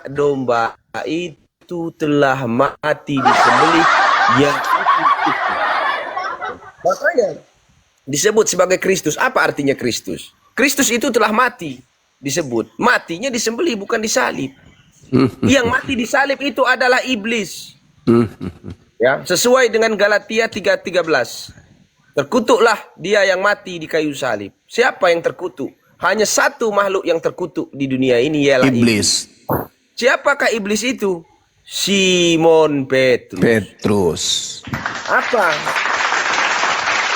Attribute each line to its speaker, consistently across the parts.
Speaker 1: domba itu telah mati disembelih yang itu. Makanya disebut sebagai Kristus. Apa artinya Kristus? Kristus itu telah mati disebut. Matinya disembelih bukan disalib. Yang mati disalib itu adalah iblis. Ya, sesuai dengan Galatia 3:13. Terkutuklah dia yang mati di kayu salib. Siapa yang terkutuk? Hanya satu makhluk yang terkutuk di dunia ini, ialah iblis. Siapakah iblis itu? Simon Petrus. Apa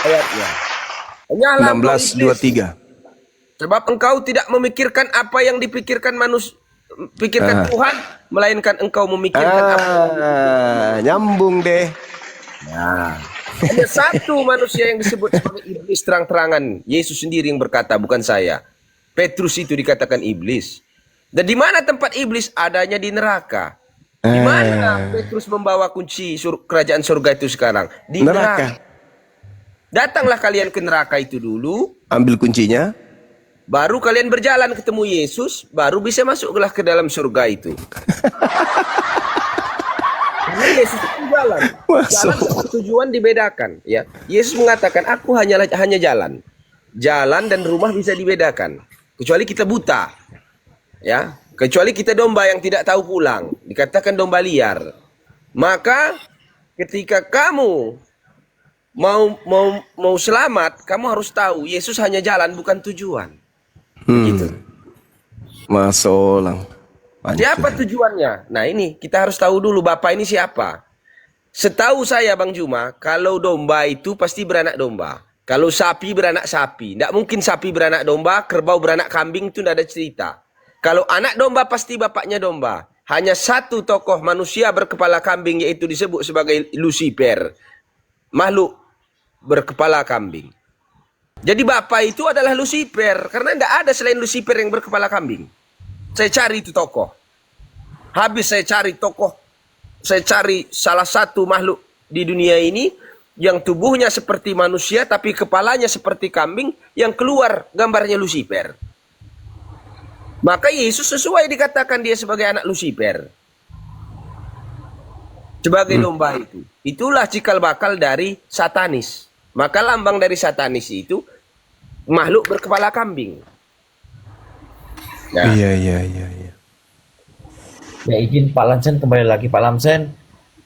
Speaker 1: ayatnya? Hanyalah
Speaker 2: 16:23.
Speaker 1: Sebab engkau tidak memikirkan apa yang dipikirkan manusia, pikirkan Tuhan, melainkan engkau memikirkan apa.
Speaker 2: Nyambung deh.
Speaker 1: Nah, hanya satu manusia yang disebut sebagai iblis terang-terangan. Yesus sendiri yang berkata, bukan saya. Petrus itu dikatakan iblis. Dan di mana tempat iblis? Adanya di neraka. Di mana Petrus membawa kunci kerajaan surga itu sekarang? Di neraka. Datanglah kalian ke neraka itu dulu.
Speaker 2: Ambil kuncinya.
Speaker 1: Baru kalian berjalan ketemu Yesus. Baru bisa masuklah ke dalam surga itu. Karena Yesus itu jalan. Jalan dan tujuan dibedakan. Ya, Yesus mengatakan, aku hanya jalan. Jalan dan rumah bisa dibedakan. Kecuali kita buta. Ya, kecuali kita domba yang tidak tahu pulang. Dikatakan domba liar. Maka ketika kamu mau selamat, kamu harus tahu Yesus hanya jalan bukan tujuan. Begitu.
Speaker 2: Masolang.
Speaker 1: Siapa tujuannya? Nah, ini kita harus tahu dulu Bapak ini siapa. Setahu saya Bang Juma, kalau domba itu pasti beranak domba. Kalau sapi beranak sapi. Tidak mungkin sapi beranak domba, kerbau beranak kambing, itu tidak ada cerita. Kalau anak domba pasti bapaknya domba. Hanya satu tokoh manusia berkepala kambing, yaitu disebut sebagai Lucifer. Makhluk berkepala kambing. Jadi bapak itu adalah Lucifer. Karena tidak ada selain Lucifer yang berkepala kambing. Saya cari itu tokoh. Habis saya cari tokoh. Saya cari salah satu makhluk di dunia ini yang tubuhnya seperti manusia tapi kepalanya seperti kambing, yang keluar gambarnya Lucifer. Maka Yesus sesuai dikatakan dia sebagai anak Lucifer. Sebagai domba itu. Itulah cikal bakal dari satanis. Maka lambang dari satanis itu makhluk berkepala kambing.
Speaker 2: Nah. Iya.
Speaker 3: Ya, izin Pak Lamsen kembali lagi. Pak Lamsen,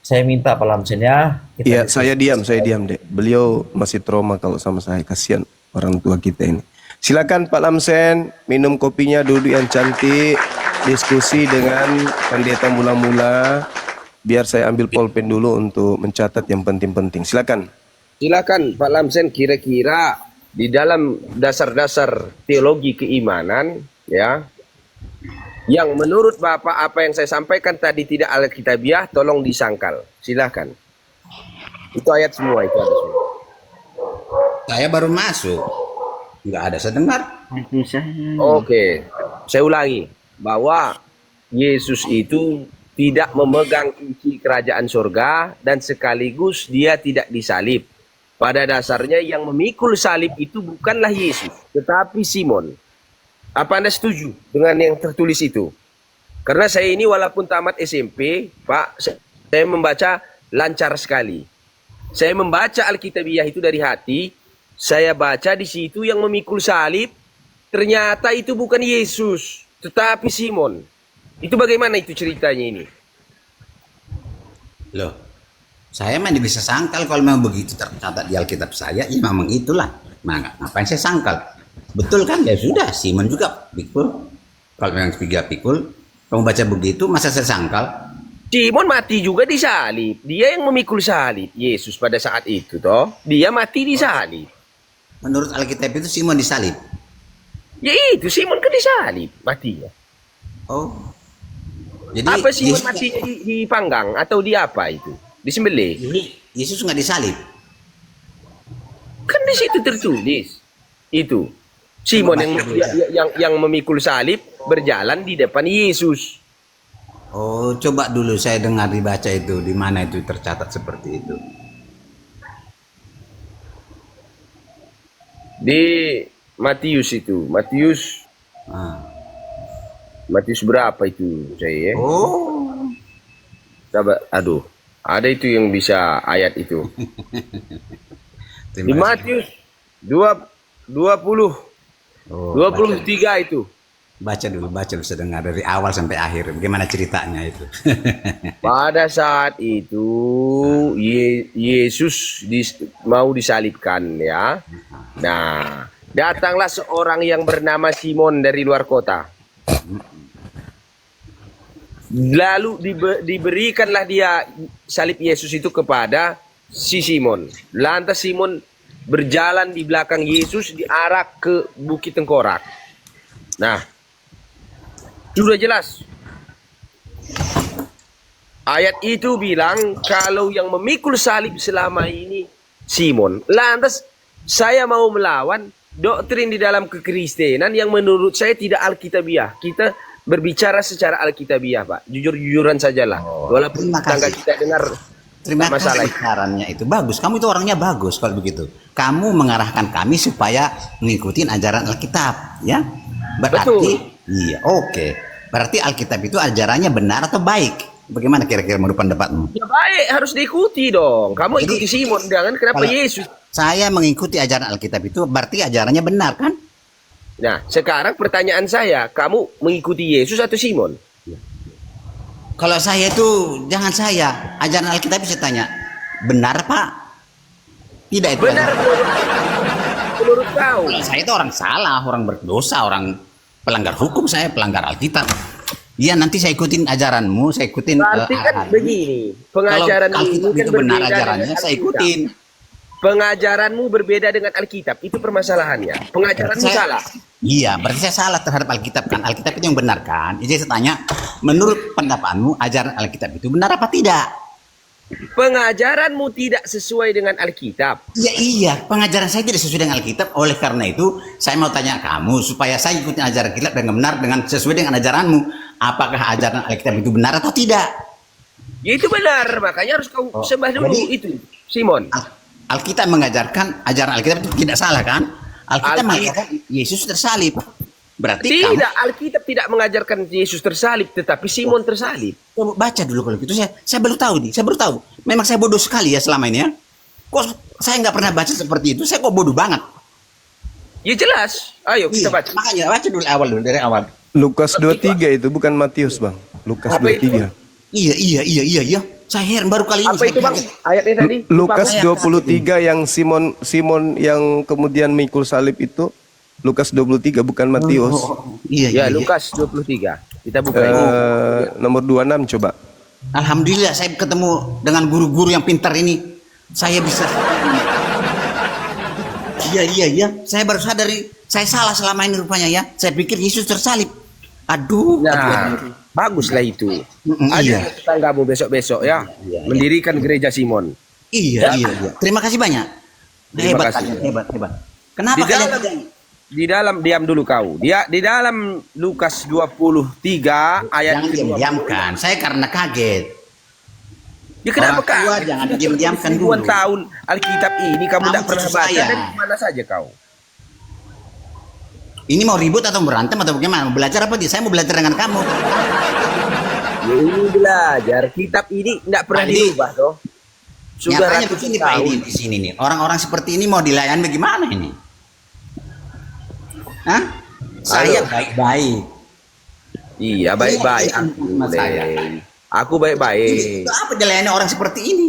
Speaker 3: saya minta Pak Lamsen ya.
Speaker 2: Iya, saya diam deh. Beliau masih trauma kalau sama saya. Kasihan orang tua kita ini. Silakan Pak Lamsen, minum kopinya, duduk yang cantik, diskusi dengan pendeta mula-mula. Biar saya ambil pulpen dulu untuk mencatat yang penting-penting. Silakan.
Speaker 1: Silakan Pak Lamsen, kira-kira di dalam dasar-dasar teologi keimanan, ya, yang menurut Bapak apa yang saya sampaikan tadi tidak alkitabiah, tolong disangkal. Silakan. Itu ayat semua, itu ada semua.
Speaker 4: Saya baru masuk. Nggak ada saya dengar.
Speaker 1: Oke, saya ulangi. Bahwa Yesus itu tidak memegang kunci kerajaan surga dan sekaligus dia tidak disalib. Pada dasarnya yang memikul salib itu bukanlah Yesus, tetapi Simon. Apa Anda setuju dengan yang tertulis itu? Karena saya ini walaupun tamat SMP, Pak, saya membaca lancar sekali. Saya membaca Alkitabiah itu dari hati. Saya baca di situ yang memikul salib, ternyata itu bukan Yesus, tetapi Simon. Itu bagaimana itu ceritanya ini?
Speaker 4: Loh, saya mana bisa sangkal kalau memang begitu tercatat di Alkitab saya, ya memang itulah. Nah, ngapain saya sangkal? Betul kan? Ya sudah, Simon juga pikul. Kalau memang tiga pikul, kamu baca begitu, masa saya sangkal?
Speaker 1: Simon mati juga di salib. Dia yang memikul salib. Yesus pada saat itu toh, dia mati di salib.
Speaker 4: Menurut Alkitab itu Simon disalib.
Speaker 1: Ya itu Simon kan disalib matinya.
Speaker 4: Oh. Jadi
Speaker 1: apa Simon mati dipanggang atau di apa itu? Disembelih.
Speaker 4: Yesus nggak disalib.
Speaker 1: Kan di situ tertulis. Itu. Simon yang memikul salib berjalan di depan Yesus.
Speaker 4: Oh, coba dulu saya dengar dibaca itu, di mana itu tercatat seperti itu.
Speaker 1: Di Matius itu, Matius Matius berapa itu saya?
Speaker 4: Oh,
Speaker 1: Coba, aduh, ada itu yang bisa ayat itu. Di
Speaker 4: terima kasih.
Speaker 1: Matius 20
Speaker 4: Oh,
Speaker 1: 23 itu.
Speaker 4: baca dulu sedengar dari awal sampai akhir. Bagaimana ceritanya itu?
Speaker 1: Pada saat itu Yesus mau disalibkan ya. Nah, datanglah seorang yang bernama Simon dari luar kota. Lalu diberikanlah dia salib Yesus itu kepada si Simon. Lantas Simon berjalan di belakang Yesus diarak ke Bukit Tengkorak. Nah, sudah jelas. Ayat itu bilang kalau yang memikul salib selama ini Simon. Lantas saya mau melawan doktrin di dalam kekristenan yang menurut saya tidak alkitabiah. Kita berbicara secara alkitabiah, Pak. Jujur-jujuran sajalah. Walaupun
Speaker 4: Terima
Speaker 1: tangga
Speaker 4: kasih.
Speaker 1: kita dengar
Speaker 4: Terima
Speaker 1: tak masalah.
Speaker 4: kasih sarannya itu bagus. Kamu itu orangnya bagus kalau begitu. Kamu mengarahkan kami supaya mengikuti ajaran Alkitab, ya. Berarti,
Speaker 1: Betul.
Speaker 4: iya, oke. Berarti Alkitab itu ajarannya benar atau baik? Bagaimana kira-kira menurut pendapatmu?
Speaker 1: Ya baik, harus diikuti dong. Kamu
Speaker 4: Jadi,
Speaker 1: ikuti Simon, jangan kenapa
Speaker 4: kalau-
Speaker 1: Yesus.
Speaker 4: Saya mengikuti ajaran Alkitab itu berarti ajarannya benar kan?
Speaker 1: Nah, sekarang pertanyaan saya, kamu mengikuti Yesus atau Simon?
Speaker 4: Kalau saya itu jangan saya, ajaran Alkitab saya tanya, benar Pak? Tidak itu.
Speaker 1: Benar menurut kau.
Speaker 4: Kalau saya itu orang salah, orang berdosa, orang pelanggar hukum, saya pelanggar Alkitab. Iya, nanti saya ikutin ajaranmu, saya ikutin.
Speaker 1: Berarti kan
Speaker 4: arahanmu.
Speaker 1: begini,
Speaker 4: Kalau
Speaker 1: pengajaran
Speaker 4: Alkitab
Speaker 1: ini kan
Speaker 4: itu benar
Speaker 1: berbeda
Speaker 4: ajarannya,
Speaker 1: dengan
Speaker 4: saya
Speaker 1: Alkitab.
Speaker 4: ikutin.
Speaker 1: Pengajaranmu berbeda dengan Alkitab, itu permasalahannya. Pengajaranmu salah.
Speaker 4: Iya, berarti saya salah terhadap Alkitab kan. Alkitab itu yang benar kan. Jadi saya tanya, menurut pendapatmu ajaran Alkitab itu benar apa tidak?
Speaker 1: Pengajaranmu tidak sesuai dengan Alkitab.
Speaker 4: Ya iya, pengajaran saya tidak sesuai dengan Alkitab. Oleh karena itu, saya mau tanya kamu supaya saya ikutin ajaran Alkitab dengan benar dengan sesuai dengan ajaranmu. Apakah ajaran Alkitab itu benar atau tidak?
Speaker 1: Ya itu benar, makanya harus kau sembah dulu
Speaker 4: jadi-
Speaker 1: itu, Simon.
Speaker 4: Alkitab mengajarkan ajaran Alkitab itu tidak salah kan? Alkitab
Speaker 1: Alkitab-
Speaker 4: mengajarkan Yesus tersalib. Berarti kamu
Speaker 1: Tidak, Alkitab tidak mengajarkan Yesus tersalib, tetapi Simon tersalib.
Speaker 4: coba baca dulu kalau gitu. Saya baru tahu nih, saya baru tahu. Memang saya bodoh sekali ya selama ini ya. Kok saya nggak pernah baca seperti itu? Saya kok bodoh banget.
Speaker 1: Ya jelas. Ayo kita
Speaker 4: Iya,
Speaker 1: baca.
Speaker 4: makanya baca dulu awal dulu dari awal.
Speaker 2: Lukas 23 itu bukan Matius, Bang. Lukas
Speaker 1: Apa itu,
Speaker 2: 23.
Speaker 4: Iya. Saya heran baru kali ini.
Speaker 1: Apa
Speaker 4: saya
Speaker 1: itu Bang?
Speaker 4: kaget.
Speaker 1: Ayatnya tadi?
Speaker 2: Lukas
Speaker 4: Lupa,
Speaker 2: 23 yang Simon yang kemudian mikul salib itu Lukas 23 bukan Matius.
Speaker 4: Iya.
Speaker 1: Ya, Lukas 23. Kita buka ini.
Speaker 2: Nomor 26 coba.
Speaker 4: Alhamdulillah saya ketemu dengan guru-guru yang pintar ini. Saya bisa. Iya. Saya baru sadari saya salah selama ini rupanya ya. Saya pikir Yesus tersalib. Aduh.
Speaker 1: Nah, baguslah itu.
Speaker 4: Iya.
Speaker 1: Ada tetanggamu besok-besok ya.
Speaker 4: Iya.
Speaker 1: Mendirikan gereja Simon.
Speaker 4: Iya. Terima kasih banyak.
Speaker 1: Terima
Speaker 4: Hebat,
Speaker 1: kasih.
Speaker 4: hebat. Kenapa
Speaker 1: Di
Speaker 4: kalian
Speaker 1: dalam, di dalam diam dulu kau. Dia di dalam Lukas 23 ayat
Speaker 4: jangan
Speaker 1: ke-20.
Speaker 4: diam-diamkan? Saya karena kaget.
Speaker 1: Ya kenapa
Speaker 4: Orang tua
Speaker 1: kau?
Speaker 4: jangan diam-diamkan
Speaker 1: Ribuan
Speaker 4: dulu.
Speaker 1: tahun Alkitab ini kamu
Speaker 4: Kamu
Speaker 1: tidak pernah
Speaker 4: cucu
Speaker 1: baca
Speaker 4: saya.
Speaker 1: dan mana saja kau.
Speaker 4: Ini mau ribut atau berantem atau bagaimana? Mau belajar apa dia? Saya mau belajar dengan kamu.
Speaker 1: Ya ini belajar. Kitab ini tidak pernah
Speaker 4: Pak Edi.
Speaker 1: dirubah toh. Sudah
Speaker 4: Nyatanya
Speaker 1: ratusan
Speaker 4: begini Pak
Speaker 1: tahun.
Speaker 4: Edi di sini nih. Orang-orang seperti ini mau dilayani bagaimana ini? Hah? Saya baik-baik.
Speaker 1: Iya baik-baik.
Speaker 4: Iya,
Speaker 1: Aku,
Speaker 4: sama saya.
Speaker 1: Le. Aku baik-baik.
Speaker 4: Itu apa dilayani orang seperti ini?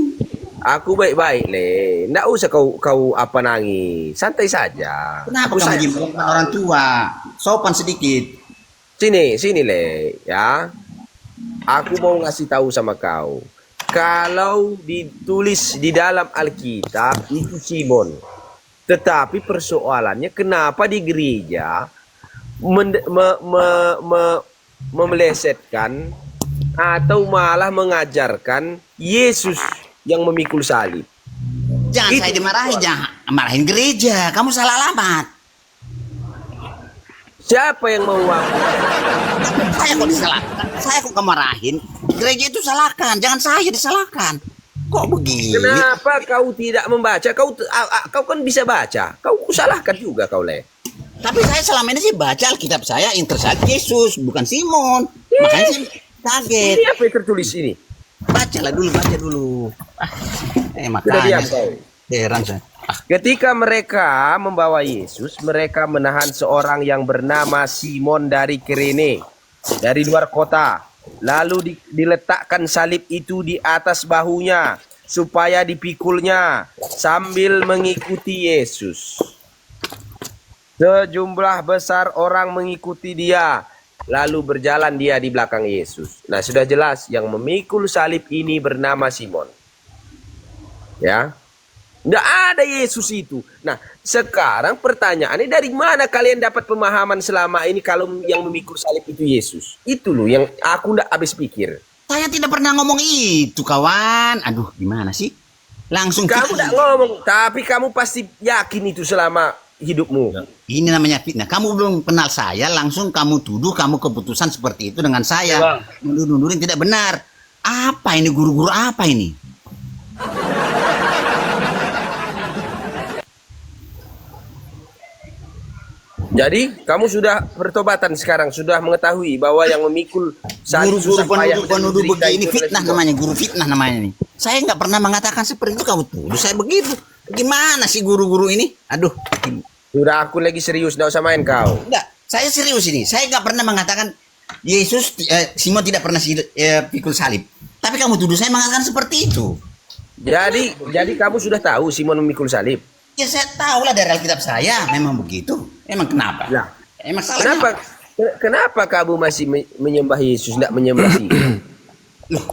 Speaker 1: Aku baik-baik, Le. Nggak usah kau apa nangis. Santai saja.
Speaker 4: Kenapa
Speaker 1: Aku
Speaker 4: kamu
Speaker 1: sayang.
Speaker 4: gimana dengan orang tua? Sopan sedikit.
Speaker 1: Sini, Le. Ya. Aku mau ngasih tahu sama kau. Kalau ditulis di dalam Alkitab itu Simon. Tetapi persoalannya kenapa di gereja memelesetkan atau malah mengajarkan Yesus yang memikul salib.
Speaker 4: Jangan
Speaker 1: Itu.
Speaker 4: saya dimarahin, jangan marahin gereja. Kamu salah alamat.
Speaker 1: Siapa yang mau aku?
Speaker 4: Saya kok disalahkan? Saya kok kemarahin? Gereja itu salahkan, jangan saya disalahkan. Kok begini?
Speaker 1: Kenapa kau tidak membaca? Kau kan bisa baca. Kau salahkan juga kau, Le.
Speaker 4: Tapi saya selama ini sih baca Alkitab saya yang tersalib Yesus, bukan Simon. Makanya saya kaget.
Speaker 1: Ini apa yang tertulis ini?
Speaker 4: Baca dulu.
Speaker 1: Sudah
Speaker 4: Makanya
Speaker 1: diam kau.
Speaker 4: heran saya.
Speaker 1: Ketika mereka membawa Yesus, mereka menahan seorang yang bernama Simon dari Kirene, dari luar kota. Lalu diletakkan salib itu di atas bahunya, supaya dipikulnya sambil mengikuti Yesus. Sejumlah besar orang mengikuti dia, lalu berjalan dia di belakang Yesus. Nah, sudah jelas yang memikul salib ini bernama Simon. Ya. Tidak ada Yesus itu. Nah, sekarang pertanyaannya, dari mana kalian dapat pemahaman selama ini kalau yang memikul salib itu Yesus? Itu loh yang aku tidak habis pikir.
Speaker 4: Saya tidak pernah ngomong itu, kawan. Aduh, gimana sih? Langsung
Speaker 1: Kamu tidak ngomong, tapi kamu pasti yakin itu selama hidupmu.
Speaker 4: Ini namanya fitnah. Kamu belum kenal saya, langsung kamu tuduh, kamu keputusan seperti itu dengan saya. Nuduh-nuduhin tidak benar. Apa ini, guru-guru apa ini?
Speaker 1: Jadi kamu sudah bertobatan sekarang, sudah mengetahui bahwa yang memikul
Speaker 4: Guru-guru
Speaker 1: payah dan
Speaker 4: penuduh
Speaker 1: menderita
Speaker 4: begini
Speaker 1: itu
Speaker 4: fitnah
Speaker 1: adalah
Speaker 4: namanya, guru fitnah namanya nih. Saya nggak pernah mengatakan seperti itu, kamu tuduh saya begitu. Gimana sih guru-guru ini? Aduh,
Speaker 1: Sudah aku lagi serius, tidak usah main kau.
Speaker 4: enggak. Saya serius ini. Saya nggak pernah mengatakan Yesus, Simon tidak pernah pikul salib. Tapi kamu tuduh saya mengatakan seperti itu.
Speaker 1: Jadi kamu sudah tahu Simon memikul salib.
Speaker 4: Ya saya tahu lah dari Alkitab saya, memang begitu. Emang kenapa?
Speaker 1: Lah,
Speaker 4: Emang salahnya
Speaker 1: Kenapa kenapa kamu masih menyembah Yesus, tidak menyembah Simon?
Speaker 4: Loh,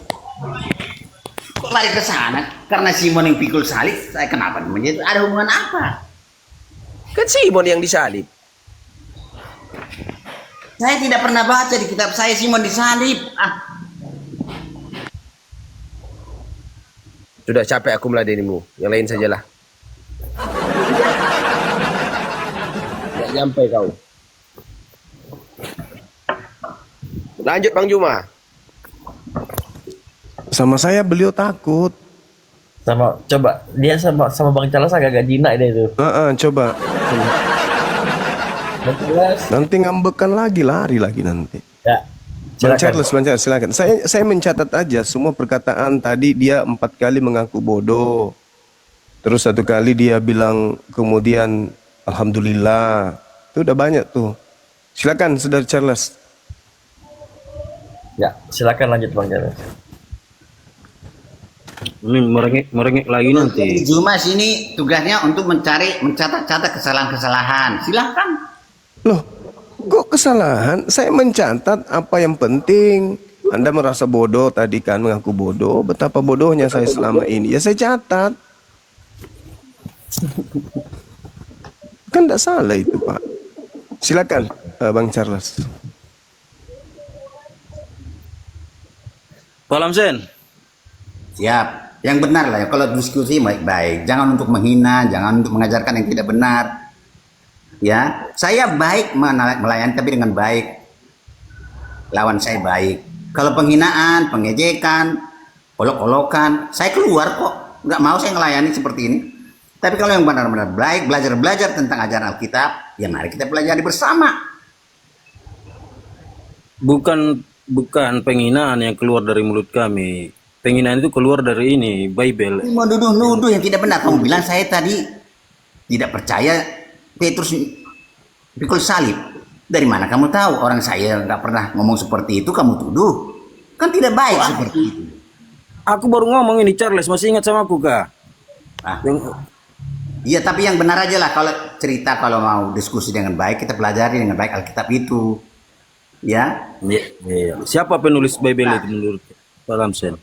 Speaker 4: kok lari ke sana? Karena Simon yang pikul salib, saya kenapa? Ada hubungan apa?
Speaker 1: Kan Simon yang disalib.
Speaker 4: Saya tidak pernah baca di kitab saya Simon disalib.
Speaker 1: Sudah capek aku meladenimu. Yang lain sajalah. Tidak nyampe kau. Lanjut Bang Juma.
Speaker 2: Sama saya beliau takut.
Speaker 3: Coba dia sama Bang Charles agak jinak dia itu.
Speaker 2: Coba.
Speaker 3: Bang Charles.
Speaker 2: Nanti ngambekan lagi, lari lagi nanti.
Speaker 3: Ya.
Speaker 2: Bang
Speaker 3: Silakan.
Speaker 2: Charles, silakan. Saya mencatat aja semua perkataan tadi. Dia 4 kali mengaku bodoh. Terus 1 kali dia bilang kemudian alhamdulillah. Itu udah banyak tuh. Silakan Saudara Charles.
Speaker 3: Ya, silakan lanjut Bang Charles.
Speaker 5: Ini merengek lagi nanti.
Speaker 4: Jadi Jumas ini tugasnya untuk mencatat kesalahan-kesalahan. Silahkan.
Speaker 2: Loh, kok kesalahan? Saya mencatat apa yang penting. Anda merasa bodoh tadi kan, mengaku bodoh. Betapa bodohnya saya selama ini. Ya saya catat. Kan tidak salah itu Pak. Silakan Bang Charles.
Speaker 5: Pak Lamsen,
Speaker 4: Siap. Yang benar lah ya. Kalau diskusi baik-baik. Jangan untuk menghina, jangan untuk mengajarkan yang tidak benar. Ya, saya baik melayani tapi dengan baik. Lawan saya baik. Kalau penghinaan, pengejekan, olok-olokan, saya keluar kok. Nggak mau saya ngelayani seperti ini. Tapi kalau yang benar-benar baik, belajar tentang ajaran Alkitab, ya mari kita pelajari bersama.
Speaker 5: bukan penghinaan yang keluar dari mulut kami. Penghinaan itu keluar dari ini, Bible.
Speaker 4: Mau nuduh yang tidak benar. Kamu bilang saya tadi tidak percaya Petrus pikul salib. Dari mana kamu tahu? Orang saya nggak pernah ngomong seperti itu, kamu tuduh. Kan tidak baik seperti itu.
Speaker 5: Aku baru ngomong ini, Charles. Masih ingat sama aku, Kak?
Speaker 4: Iya, tapi yang benar aja lah. Kalau cerita, kalau mau diskusi dengan baik, kita pelajari dengan baik Alkitab itu. Ya.
Speaker 5: Iya. Siapa penulis Bible itu menurut Pak Lamsen?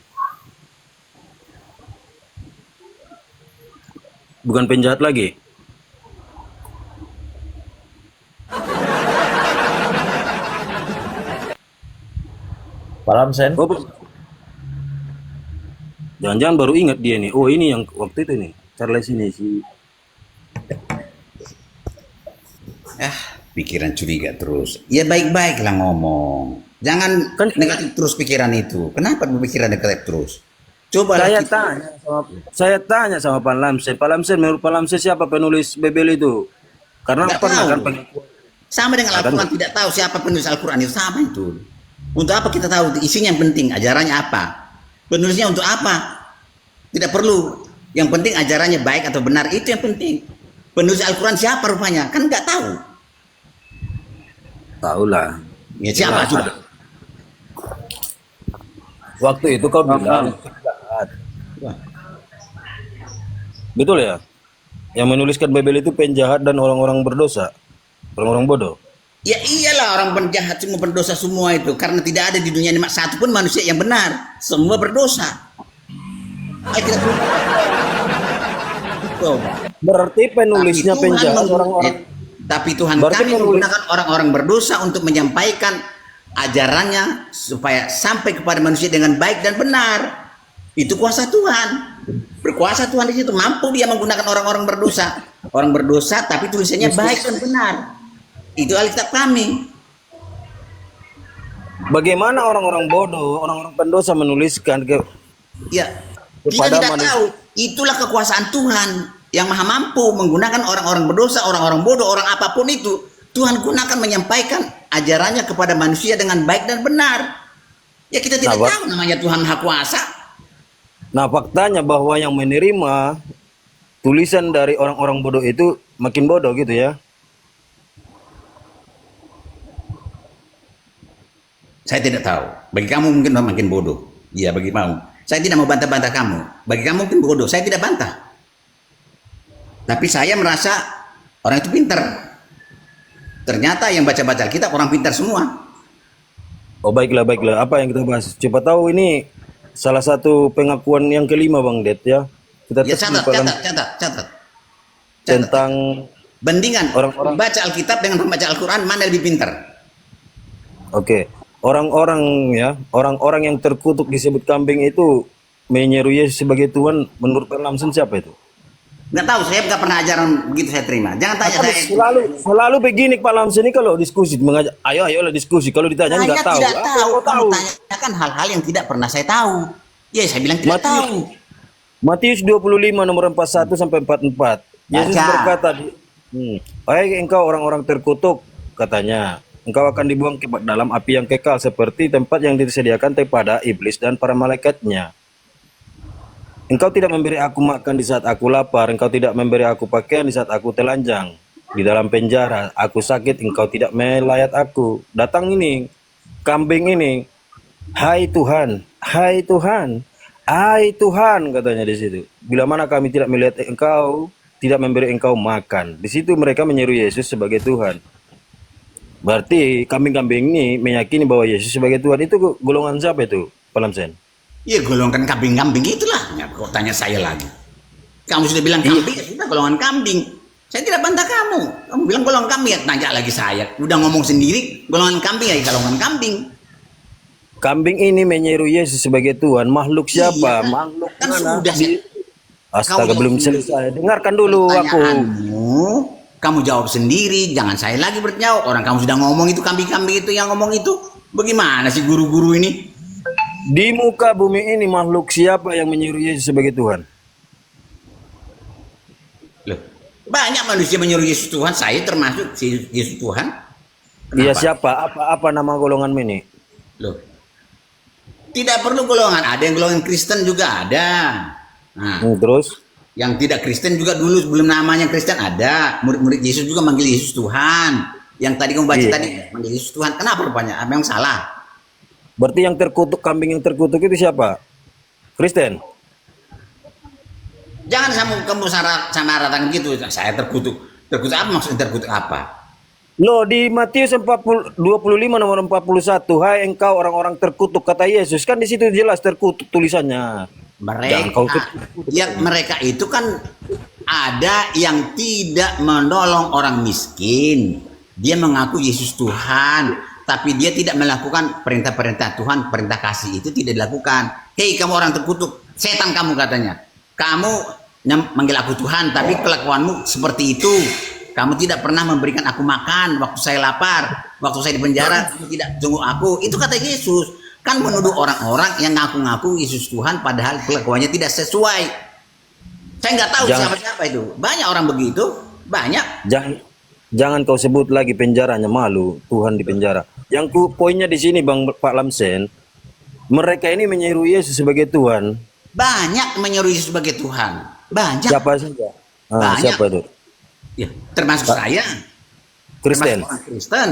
Speaker 5: Bukan penjahat lagi?
Speaker 3: Pak Lamsen.
Speaker 5: Oh, jangan-jangan baru ingat dia nih. Oh, ini yang waktu itu nih. Charles ini si.
Speaker 4: Pikiran curiga terus. Ya baik-baik lah ngomong. Jangan
Speaker 5: Kan-
Speaker 4: negatif terus pikiran itu. Kenapa berpikiran negatif terus? Coba
Speaker 5: Saya tanya sama Pak Lamsen. Pak Lamsen, menurut Pak Lamsen siapa penulis Bible itu? Karena
Speaker 4: Nggak
Speaker 5: pernah
Speaker 4: tahu.
Speaker 5: kan
Speaker 4: Sama dengan Al-Quran, tidak tahu siapa penulis Al-Quran itu, sama itu. Untuk apa kita tahu isinya? Yang penting ajarannya apa, penulisnya untuk apa, tidak perlu. Yang penting ajarannya baik atau benar, itu yang penting. Penulis Al-Quran siapa rupanya, kan nggak tahu.
Speaker 5: Tahu lah.
Speaker 4: Ya siapa coba?
Speaker 5: Waktu itu kau bilang penjahat. Betul ya? Yang menuliskan Bible itu penjahat dan orang-orang berdosa, orang-orang bodoh.
Speaker 4: Ya iyalah, orang penjahat semua berdosa semua itu, karena tidak ada di dunia ini satu pun manusia yang benar, semua berdosa. Kita
Speaker 5: Berarti penulisnya penjahat orang-orang.
Speaker 4: Tapi Tuhan
Speaker 5: Berarti
Speaker 4: kami menggunakan orang-orang berdosa untuk menyampaikan ajarannya supaya sampai kepada manusia dengan baik dan benar. Itu kuasa Tuhan. Berkuasa Tuhan di situ, mampu dia menggunakan orang-orang berdosa. Orang berdosa tapi tulisannya baik dan benar. Itu Alkitab kami.
Speaker 5: Bagaimana orang-orang bodoh, orang-orang pendosa menuliskan
Speaker 4: Ya, kita tidak tahu. Itulah kekuasaan Tuhan yang maha mampu menggunakan orang-orang berdosa, orang-orang bodoh, orang apapun itu. Tuhan gunakan menyampaikan ajarannya kepada manusia dengan baik dan benar. Ya kita tidak tahu namanya Tuhan Maha Kuasa.
Speaker 5: Nah, faktanya bahwa yang menerima tulisan dari orang-orang bodoh itu makin bodoh gitu ya.
Speaker 4: Saya tidak tahu. Bagi kamu mungkin makin bodoh. Iya, bagi kamu. Saya tidak mau bantah-bantah kamu. Bagi kamu mungkin bodoh. Saya tidak bantah. Tapi saya merasa orang itu pintar. Ternyata yang baca-baca kita orang pintar semua.
Speaker 5: Oh baiklah, baiklah. Apa yang kita bahas? Coba tahu ini salah satu pengakuan yang kelima Bang Det ya. Kita
Speaker 4: Ya catat.
Speaker 5: tentang
Speaker 4: bandingan
Speaker 5: orang-orang
Speaker 4: baca Alkitab dengan membaca Al-Quran, mana lebih pintar?
Speaker 5: Oke. Orang-orang ya, orang-orang yang terkutuk disebut kambing itu menyeru Yesus sebagai Tuhan, menurut Pak Lamsen siapa itu?
Speaker 4: Nggak tahu, saya nggak pernah ajaran begitu saya terima. Jangan tanya saya.
Speaker 5: Selalu begini Pak Lamsen ini kalau diskusi mengajak, ayolah diskusi. Kalau ditanya nggak tahu.
Speaker 4: Tidak tahu.
Speaker 5: Kau
Speaker 4: Kamu tanyakan hal-hal yang tidak pernah saya tahu. Ya saya bilang tidak tahu.
Speaker 5: Matius 25 nomor 41 sampai 44. Yesus berkata, "Hai engkau orang-orang terkutuk," katanya. "Engkau akan dibuang ke dalam api yang kekal seperti tempat yang disediakan kepada iblis dan para malaikatnya. Engkau tidak memberi aku makan di saat aku lapar, engkau tidak memberi aku pakaian di saat aku telanjang. Di dalam penjara aku sakit, engkau tidak melayat aku." Datang ini, kambing ini, "Hai Tuhan, hai Tuhan, hai Tuhan," katanya di situ. "Bila mana kami tidak melihat engkau, tidak memberi engkau makan." Di situ mereka menyeru Yesus sebagai Tuhan. Berarti kambing-kambing ini meyakini bahwa Yesus sebagai Tuhan. Itu golongan siapa itu, Pak Lamsen?
Speaker 4: Iya, golongan kambing-kambing itulah. Ya, kok tanya saya lagi? Kamu sudah bilang kambing, ya sudah golongan kambing. Saya tidak bantah kamu. Kamu bilang golongan kambing, ya tanya lagi saya. Udah ngomong sendiri, golongan kambing ya golongan kambing.
Speaker 5: Kambing ini menyeru Yesus sebagai Tuhan. Makhluk siapa?
Speaker 4: Iya,
Speaker 5: Makhluk
Speaker 4: kan
Speaker 5: mana?
Speaker 4: sudah
Speaker 5: Astaga, belum selesai. Dengarkan dulu aku.
Speaker 4: Kamu jawab sendiri, jangan saya lagi berjawab. Orang kamu sudah ngomong itu, kambing-kambing itu yang ngomong itu. Bagaimana sih guru-guru ini?
Speaker 5: Di muka bumi ini makhluk siapa yang menyeru Yesus sebagai Tuhan?
Speaker 4: Loh, banyak manusia menyeru Yesus Tuhan, saya termasuk Yesus Tuhan.
Speaker 5: Iya, siapa? Apa nama golongan ini?
Speaker 4: Loh, tidak perlu golongan. Ada yang golongan Kristen juga ada. Nah,
Speaker 5: Terus?
Speaker 4: yang tidak Kristen juga dulu sebelum namanya Kristen ada. Murid-murid Yesus juga manggil Yesus Tuhan. Yang tadi kamu baca tadi manggil Yesus Tuhan. Kenapa rupanya? Apa yang salah?
Speaker 5: Berarti yang terkutuk, kambing yang terkutuk itu siapa? Kristen?
Speaker 4: Jangan kamu sama ratakan gitu. Saya terkutuk. Terkutuk apa maksudnya, terkutuk apa?
Speaker 5: Loh, di Matius 25 nomor 41, "Hai engkau orang-orang terkutuk," kata Yesus. Kan di situ jelas terkutuk tulisannya.
Speaker 4: Mereka itu kan ada yang tidak menolong orang miskin. Dia mengaku Yesus Tuhan, tapi dia tidak melakukan perintah-perintah Tuhan, perintah kasih itu tidak dilakukan. "Hei kamu orang terkutuk, setan kamu," katanya. "Kamu manggil aku Tuhan, tapi kelakuanmu seperti itu. Kamu tidak pernah memberikan aku makan waktu saya lapar, waktu saya di penjara, kamu tidak jenguk aku." Itu kata Yesus. Kan menuduh orang-orang yang ngaku-ngaku Yesus Tuhan padahal kelakuannya tidak sesuai. Saya nggak tahu siapa-siapa itu. Banyak orang begitu, banyak.
Speaker 5: jangan kau sebut lagi penjaranya, malu Tuhan di penjara. Poinnya di sini Bang Pak Lamsen, mereka ini menyeru Yesus sebagai Tuhan.
Speaker 4: Banyak menyeru Yesus sebagai Tuhan. Banyak.
Speaker 5: Siapa saja?
Speaker 4: Banyak.
Speaker 5: Siapa itu?
Speaker 4: Ya, termasuk saya.
Speaker 5: Kristen.
Speaker 4: Termasuk orang Kristen.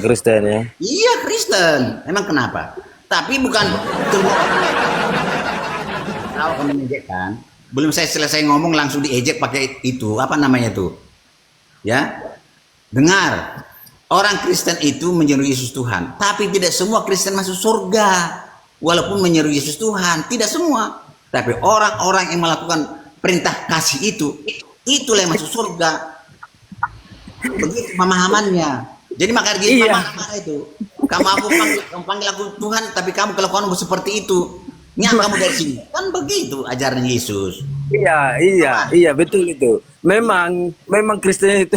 Speaker 5: Kristen ya.
Speaker 4: Iya, Kristen. Emang kenapa? Tapi bukan semua orang. Kalau kamu ejek kan, belum saya selesai ngomong langsung diejek pakai itu, apa namanya tuh? Ya. Dengar. Orang Kristen itu menyeru Yesus Tuhan, tapi tidak semua Kristen masuk surga. Walaupun menyeru Yesus Tuhan, tidak semua. Tapi orang-orang yang melakukan perintah kasih itulah yang masuk surga. Begitu pemahamannya. Jadi maka dia marah-marah itu. Kamu panggil aku Tuhan, tapi kamu kelakuan seperti itu. Nyang kamu dari sini. Kan begitu ajaran Yesus.
Speaker 5: Iya, betul itu. Memang Kristen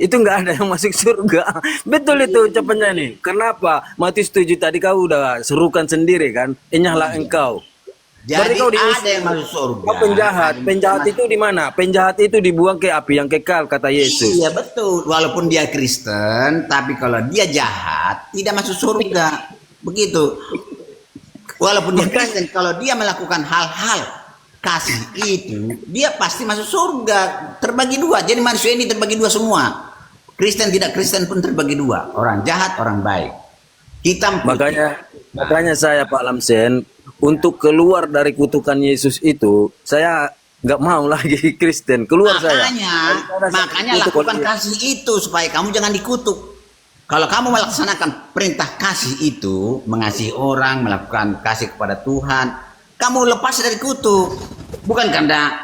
Speaker 5: itu nggak ada yang masuk surga. Betul itu ucapannya nih. Kenapa? Matius 7 tadi kau udah serukan sendiri kan. Enyahlah engkau.
Speaker 4: Jadi
Speaker 5: kau
Speaker 4: ada yang masuk surga.
Speaker 5: Kau penjahat itu di mana? Penjahat itu dibuang ke api yang kekal kata Yesus.
Speaker 4: Iya betul. Walaupun dia Kristen, tapi kalau dia jahat tidak masuk surga. Begitu. Walaupun dia Kristen, kalau dia melakukan hal-hal kasih itu, dia pasti masuk surga. Terbagi dua. Jadi manusia ini terbagi dua semua. Kristen tidak Kristen pun terbagi dua. Orang jahat, orang baik. Hitam putih.
Speaker 5: Makanya saya Pak Lamsen, untuk keluar dari kutukan Yesus itu, saya nggak mau lagi Kristen. Keluar
Speaker 4: Makanya lakukan kasih itu supaya kamu jangan dikutuk. Kalau kamu melaksanakan perintah kasih itu, mengasihi orang, melakukan kasih kepada Tuhan, kamu lepas dari kutuk. Bukan karena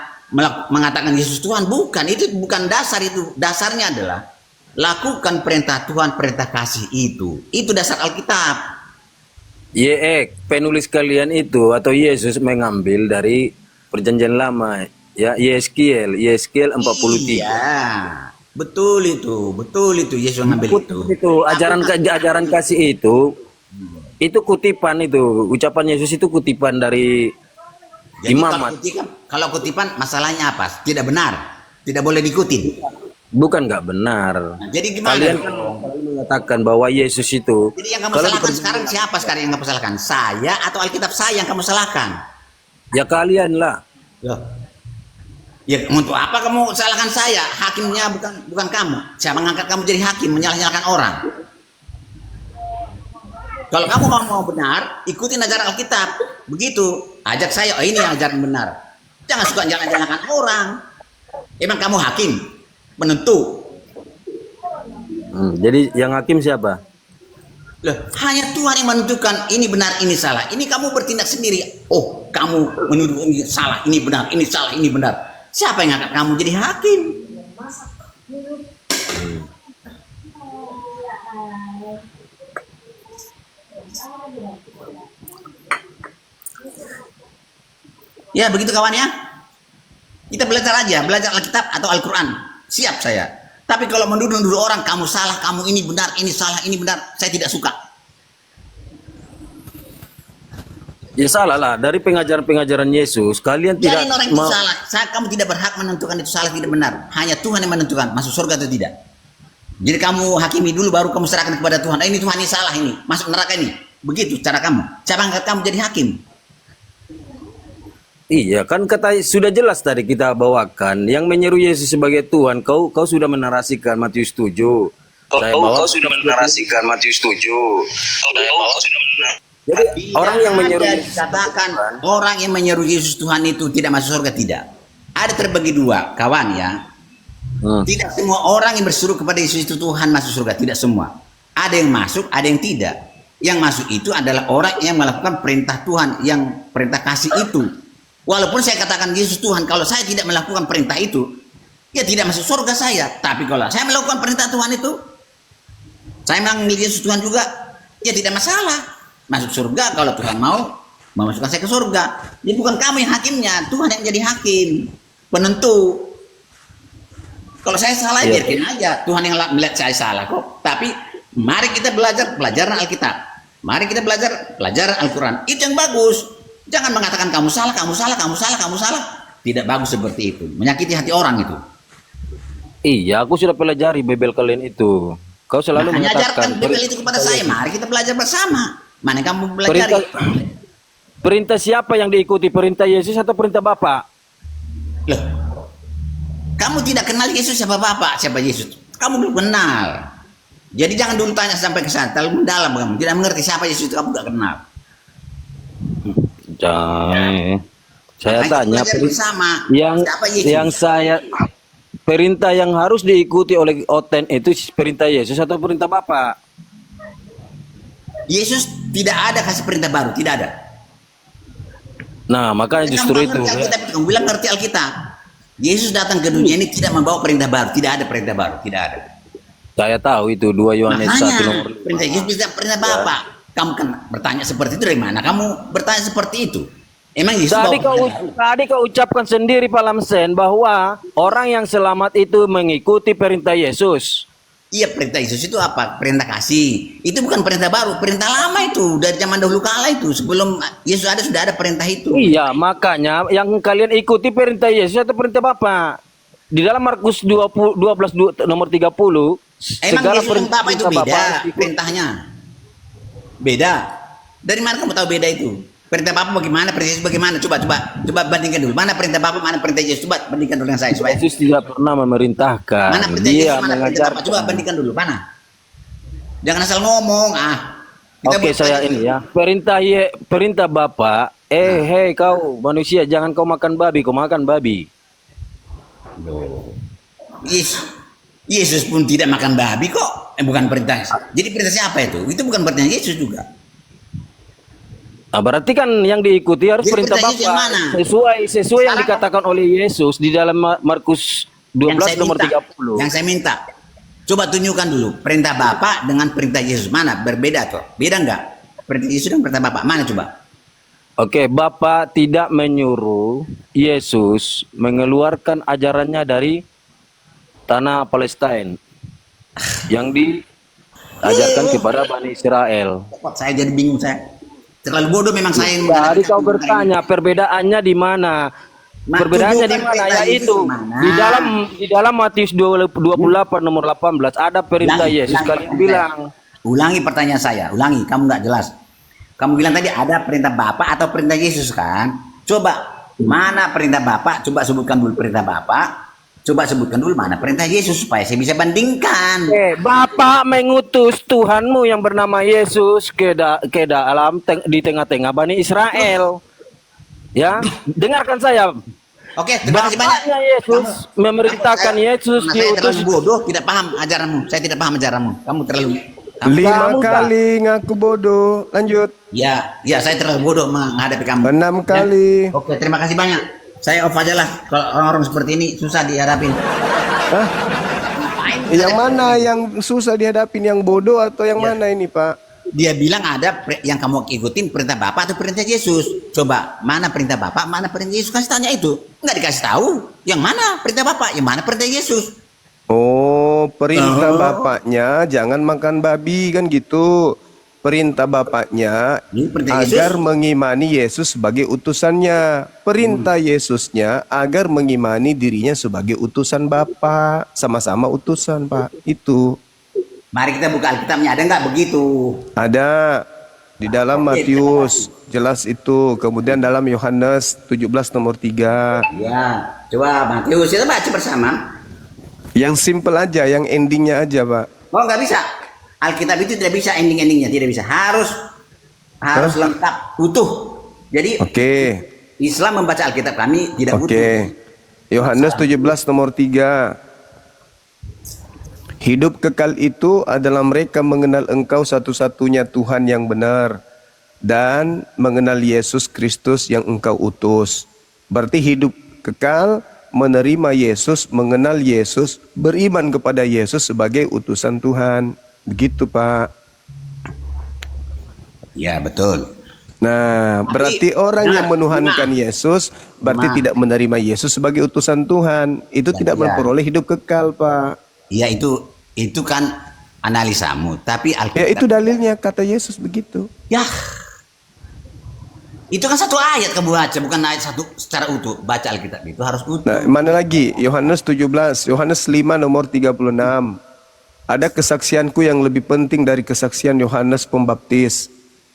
Speaker 4: mengatakan Yesus Tuhan, bukan. Itu bukan dasar itu. Dasarnya adalah lakukan perintah Tuhan, perintah kasih itu. Itu dasar Alkitab.
Speaker 5: Penulis kalian itu atau Yesus mengambil dari Perjanjian Lama, ya, Yeskiel 43.
Speaker 4: Iya. Betul itu Yesus mengambil
Speaker 5: Itu ajaran kasih itu kutipan itu, ucapan Yesus itu kutipan dari
Speaker 4: Jadi
Speaker 5: imamat.
Speaker 4: Kalau kutipan masalahnya apa? Tidak benar, tidak boleh diikuti.
Speaker 5: Bukan nggak benar.
Speaker 4: Nah, jadi gimana?
Speaker 5: Kalian kan mengatakan bahwa Yesus itu.
Speaker 4: Jadi yang kamu salahkan sekarang siapa sekarang yang kamu salahkan? Saya atau Alkitab saya yang kamu salahkan?
Speaker 5: Ya kalian lah.
Speaker 4: Ya untuk apa kamu salahkan saya? Hakimnya bukan kamu. Saya mengangkat kamu jadi hakim, menyalah-nyalahkan orang. Kalau kamu mau benar, ikutin ajaran Alkitab. Begitu, ajak saya, oh ini yang ajaran benar. Jangan suka jalan-jalankan orang. Emang kamu hakim, penentu.
Speaker 5: Jadi yang hakim siapa?
Speaker 4: Loh, hanya Tuhan yang menentukan ini benar, ini salah. Ini kamu bertindak sendiri. Oh, kamu menuduh ini salah, ini benar, ini salah, ini benar. Siapa yang angkat kamu jadi hakim? Ya begitu kawan ya. Kita belajar aja, belajar Alkitab atau Al-Quran. Siap saya. Tapi kalau menuduh-nuduh orang, kamu salah, kamu ini benar, ini salah, ini benar, saya tidak suka.
Speaker 5: Ya salah lah, dari pengajaran-pengajaran Yesus, kalian tidak
Speaker 4: Jadi orang itu salah. Kamu tidak berhak menentukan itu salah tidak benar. Hanya Tuhan yang menentukan masuk surga atau tidak. Jadi kamu hakimi dulu, baru kamu serahkan kepada Tuhan. Ini Tuhan ini salah ini, masuk neraka ini. Begitu cara kamu. Siapa angkat kamu jadi hakim?
Speaker 5: Iya kan sudah jelas tadi kita bawakan yang menyeru Yesus sebagai Tuhan. Kau sudah menarasikan Matius 7. Kau sudah menarasikan Matius 7. Jadi orang yang menyeru Yesus
Speaker 4: dikatakan orang yang menyeru Yesus Tuhan itu tidak masuk surga, tidak. Ada terbagi dua, kawan ya. Tidak semua orang yang berseru kepada Yesus itu Tuhan masuk surga, tidak semua. Ada yang masuk, ada yang tidak. Yang masuk itu adalah orang yang melakukan perintah Tuhan, yang perintah kasih itu. Walaupun saya katakan Yesus Tuhan, kalau saya tidak melakukan perintah itu, ya tidak masuk surga saya. Tapi kalau saya melakukan perintah Tuhan itu, saya mengambil Yesus Tuhan juga, ya tidak masalah. Masuk surga kalau Tuhan mau memasukkan saya ke surga. Jadi bukan kamu yang hakimnya, Tuhan yang jadi hakim, penentu. Kalau saya salah, biarkan aja. Tuhan yang melihat saya salah kok. Tapi mari kita belajar pelajaran Alkitab. Mari kita belajar pelajaran Al-Quran. Itu yang bagus. Jangan mengatakan kamu salah, kamu salah, kamu salah, kamu salah. Tidak bagus seperti itu. Menyakiti hati orang itu.
Speaker 5: Iya, aku sudah pelajari Bible kalian itu. Kau selalu
Speaker 4: Makanya ajarkan
Speaker 5: mengatakan
Speaker 4: Bible itu kepada saya. Mari kita belajar bersama. Mana kamu
Speaker 5: perintah,
Speaker 4: pelajari?
Speaker 5: perintah siapa yang diikuti? Perintah Yesus atau perintah Bapa?
Speaker 4: Loh, kamu tidak kenal Yesus siapa Bapak, siapa Yesus? Kamu belum kenal. Jadi jangan dulu tanya sampai ke sana. Terlalu mendalam kamu. Tidak mengerti siapa Yesus itu kamu tidak kenal.
Speaker 5: Jangan. Saya
Speaker 4: Makanya
Speaker 5: tanya
Speaker 4: belajar bersama.
Speaker 5: yang
Speaker 4: Siapa Yesus?
Speaker 5: yang saya perintah yang harus diikuti oleh Oten itu perintah Yesus atau perintah Bapa?
Speaker 4: Yesus tidak ada kasih perintah baru, tidak ada.
Speaker 5: Nah, makanya justru itu.
Speaker 4: Ngerti Alkitab, kamu bilang ngerti Alkitab. Yesus datang ke dunia ini tidak membawa perintah baru, tidak ada perintah baru, tidak ada.
Speaker 5: Saya tahu itu 2 Yohanes 1
Speaker 4: Makanya
Speaker 5: nomor 5.
Speaker 4: perintah Yesus tidak perintah Bapa. Kamu kan bertanya seperti itu dari mana? Kamu bertanya seperti itu. Emang Yesus
Speaker 5: Tadi kau ucapkan sendiri Pak Lamsen bahwa orang yang selamat itu mengikuti perintah Yesus.
Speaker 4: Iya, perintah Yesus itu apa? Perintah kasih. Itu bukan perintah baru, perintah lama itu dari zaman dahulu kala itu. Sebelum Yesus ada sudah ada perintah itu.
Speaker 5: Iya, makanya yang kalian ikuti perintah Yesus atau perintah Bapa. Di dalam Markus 12 nomor 30,
Speaker 4: Emang
Speaker 5: segala
Speaker 4: Yesus dan Bapa itu
Speaker 5: Bapa
Speaker 4: beda
Speaker 5: harus diikuti.
Speaker 4: perintahnya. Beda. Dari mana kamu tahu beda itu? Perintah Bapa bagaimana, perintah Yesus bagaimana? Coba bandingkan dulu. Mana perintah Bapa, mana perintah Yesus? Coba bandingkan dulu dengan saya supaya.
Speaker 5: Yesus tidak pernah memerintahkan.
Speaker 4: Mana perintah
Speaker 5: Dia
Speaker 4: Yesus, mana perintah Bapa?
Speaker 5: mengajarkan.
Speaker 4: Coba bandingkan dulu. Mana? Jangan asal ngomong. Kita
Speaker 5: Oke,
Speaker 4: buat
Speaker 5: saya
Speaker 4: aja.
Speaker 5: ini ya. Perintah Bapa, hei kau manusia, jangan kau makan babi, kau makan babi.
Speaker 4: Yesus pun tidak makan babi kok. Bukan perintah. Jadi perintah siapa itu? Itu bukan perintah Yesus juga.
Speaker 5: Nah, berarti kan yang diikuti harus
Speaker 4: Jadi
Speaker 5: perintah
Speaker 4: perintah Yesus yang
Speaker 5: Bapa.
Speaker 4: mana?
Speaker 5: Sesuai yang
Speaker 4: Sekarang-
Speaker 5: dikatakan oleh Yesus di dalam Markus 12 nomor 30.
Speaker 4: Yang saya minta. Coba tunjukkan dulu perintah Bapa dengan perintah Yesus. Mana? Berbeda tuh. Beda enggak? Perintah Yesus dan perintah Bapa. Mana coba?
Speaker 5: Oke, Bapa tidak menyuruh Yesus mengeluarkan ajarannya dari tanah Palestina yang diajarkan kepada Bani Israel.
Speaker 4: Kok saya jadi bingung saya. Terlalu bodoh memang saya.
Speaker 5: Jadi kau bertanya perbedaannya di mana? Perbedaannya di mana? Yaitu di dalam Matius 28 nomor 18 ada perintah Yesus. Kalian bilang
Speaker 4: Ulangi pertanyaan saya. Ulangi. Kamu nggak jelas. Kamu bilang tadi ada perintah Bapa atau perintah Yesus kan? Coba mana perintah Bapa? Coba sebutkan dulu perintah Bapa. Coba sebutkan dulu mana perintah Yesus supaya saya bisa bandingkan.
Speaker 5: Bapa mengutus Tuhanmu yang bernama Yesus ke dalam di tengah-tengah Bani Israel. Ya, dengarkan saya.
Speaker 4: Oke, terima kasih banyak.
Speaker 5: Bapaknya Yesus memerintahkan Yesus
Speaker 4: Karena saya
Speaker 5: diutus.
Speaker 4: terlalu bodoh, tidak paham ajaranmu. Saya tidak paham ajaranmu. Kamu terlalu.
Speaker 2: 5
Speaker 5: Kamu
Speaker 2: kali ngaku bodoh. Lanjut.
Speaker 4: Ya, saya terlalu bodoh menghadapi kamu.
Speaker 2: 6 kali.
Speaker 4: Oke, terima kasih banyak. Saya off aja lah. Kalau orang-orang seperti ini susah dihadapin.
Speaker 2: Hah? Yang mana yang susah dihadapin, yang bodoh atau yang mana ini, Pak?
Speaker 4: Dia bilang ada yang kamu ikutin perintah Bapak atau perintah Yesus. Coba mana perintah Bapak, mana perintah Yesus? Kasih tanya itu. Nggak dikasih tahu. Yang mana perintah Bapak, yang mana perintah Yesus?
Speaker 2: Oh, perintah bapaknya jangan makan babi kan gitu. Perintah bapaknya
Speaker 4: Ini perintah
Speaker 2: agar
Speaker 4: Yesus.
Speaker 2: mengimani Yesus sebagai utusannya. Perintah Yesusnya agar mengimani dirinya sebagai utusan Bapa. Sama-sama utusan, Pak. Itu.
Speaker 4: Mari kita buka Alkitabnya. Ada nggak begitu?
Speaker 2: Ada di dalam Matius, jelas itu. Kemudian dalam Yohanes 17 nomor 3.
Speaker 4: Ya, coba Matius kita baca bersama.
Speaker 2: Yang simple aja, yang endingnya aja, Pak.
Speaker 4: Oh, nggak bisa. Alkitab itu tidak bisa ending-endingnya, tidak bisa. Harus lengkap, utuh. Jadi
Speaker 2: Oke.
Speaker 4: Islam membaca Alkitab kami tidak utuh.
Speaker 2: Oke. Yohanes 17 nomor 3. Hidup kekal itu adalah mereka mengenal Engkau satu-satunya Tuhan yang benar dan mengenal Yesus Kristus yang Engkau utus. Berarti hidup kekal menerima Yesus, mengenal Yesus, beriman kepada Yesus sebagai utusan Tuhan. Begitu, Pak.
Speaker 4: Ya, betul.
Speaker 2: Nah, berarti orang yang menuhankan Yesus berarti tidak menerima Yesus sebagai utusan Tuhan. Itu tidak memperoleh hidup kekal, Pak.
Speaker 4: Ya, itu kan analisamu, tapi
Speaker 2: Ya
Speaker 4: Alkitab
Speaker 2: itu dalilnya, kata Yesus begitu.
Speaker 4: ya Itu kan satu ayat kamu baca, bukan ayat satu secara utuh. Baca Alkitab itu harus utuh.
Speaker 2: Nah, mana lagi? Yohanes 17, Yohanes 5 nomor 36. Ada kesaksianku yang lebih penting dari kesaksian Yohanes Pembaptis,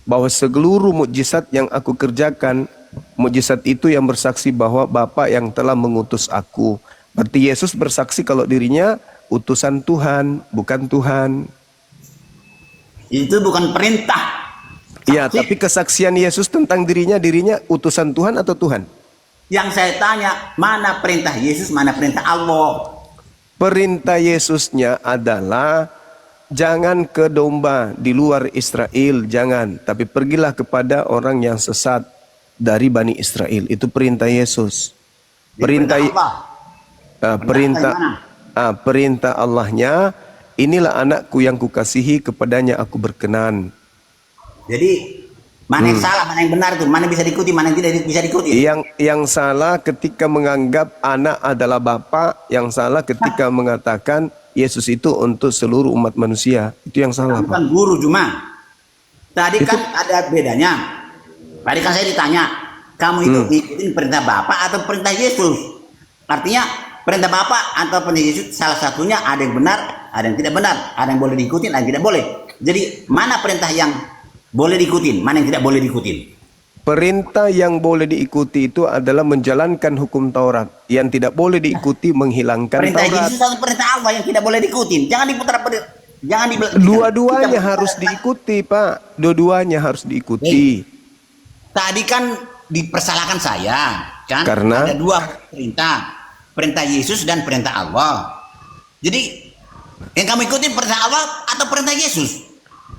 Speaker 2: bahwa seluruh mukjizat yang aku kerjakan, mukjizat itu yang bersaksi bahwa Bapa yang telah mengutus aku. Berarti Yesus bersaksi kalau dirinya utusan Tuhan, bukan Tuhan.
Speaker 4: Itu bukan perintah.
Speaker 2: Iya, tapi kesaksian Yesus tentang dirinya utusan Tuhan atau Tuhan?
Speaker 4: Yang saya tanya, mana perintah Yesus, mana perintah Allah?
Speaker 2: Perintah Yesusnya adalah jangan ke domba di luar Israel, jangan. Tapi pergilah kepada orang yang sesat dari Bani Israel. Itu perintah Yesus. Perintah
Speaker 4: Allah.
Speaker 2: Perintah Allahnya, inilah anakku yang kukasihi, kepadanya aku berkenan.
Speaker 4: Jadi mana yang salah, mana yang benar itu, mana bisa diikuti, mana yang tidak bisa diikuti.
Speaker 2: Yang salah ketika menganggap anak adalah Bapa, yang salah ketika mengatakan Yesus itu untuk seluruh umat manusia. Itu yang salah, Pak.
Speaker 4: Bukan guru cuma. Tadi kan ada bedanya. Tadi kan saya ditanya, kamu itu ngikutin perintah Bapa atau perintah Yesus? Artinya perintah Bapa atau perintah Yesus salah satunya ada yang benar, ada yang tidak benar, ada yang boleh diikuti, ada yang tidak boleh. Jadi mana perintah yang boleh diikutin, mana yang tidak boleh diikutin?
Speaker 2: Perintah yang boleh diikuti itu adalah menjalankan hukum Taurat. Yang tidak boleh diikuti menghilangkan
Speaker 4: perintah
Speaker 2: Taurat.
Speaker 4: Yesus atau perintah Allah yang tidak boleh diikutin. Jangan diputar, jangan di.
Speaker 2: Dua-duanya harus diikuti, Pak. Dua-duanya harus diikuti.
Speaker 4: Tadi kan dipersalahkan saya, kan?
Speaker 2: Karena
Speaker 4: ada dua perintah, perintah Yesus dan perintah Allah. Jadi yang kamu ikutin perintah Allah atau perintah Yesus?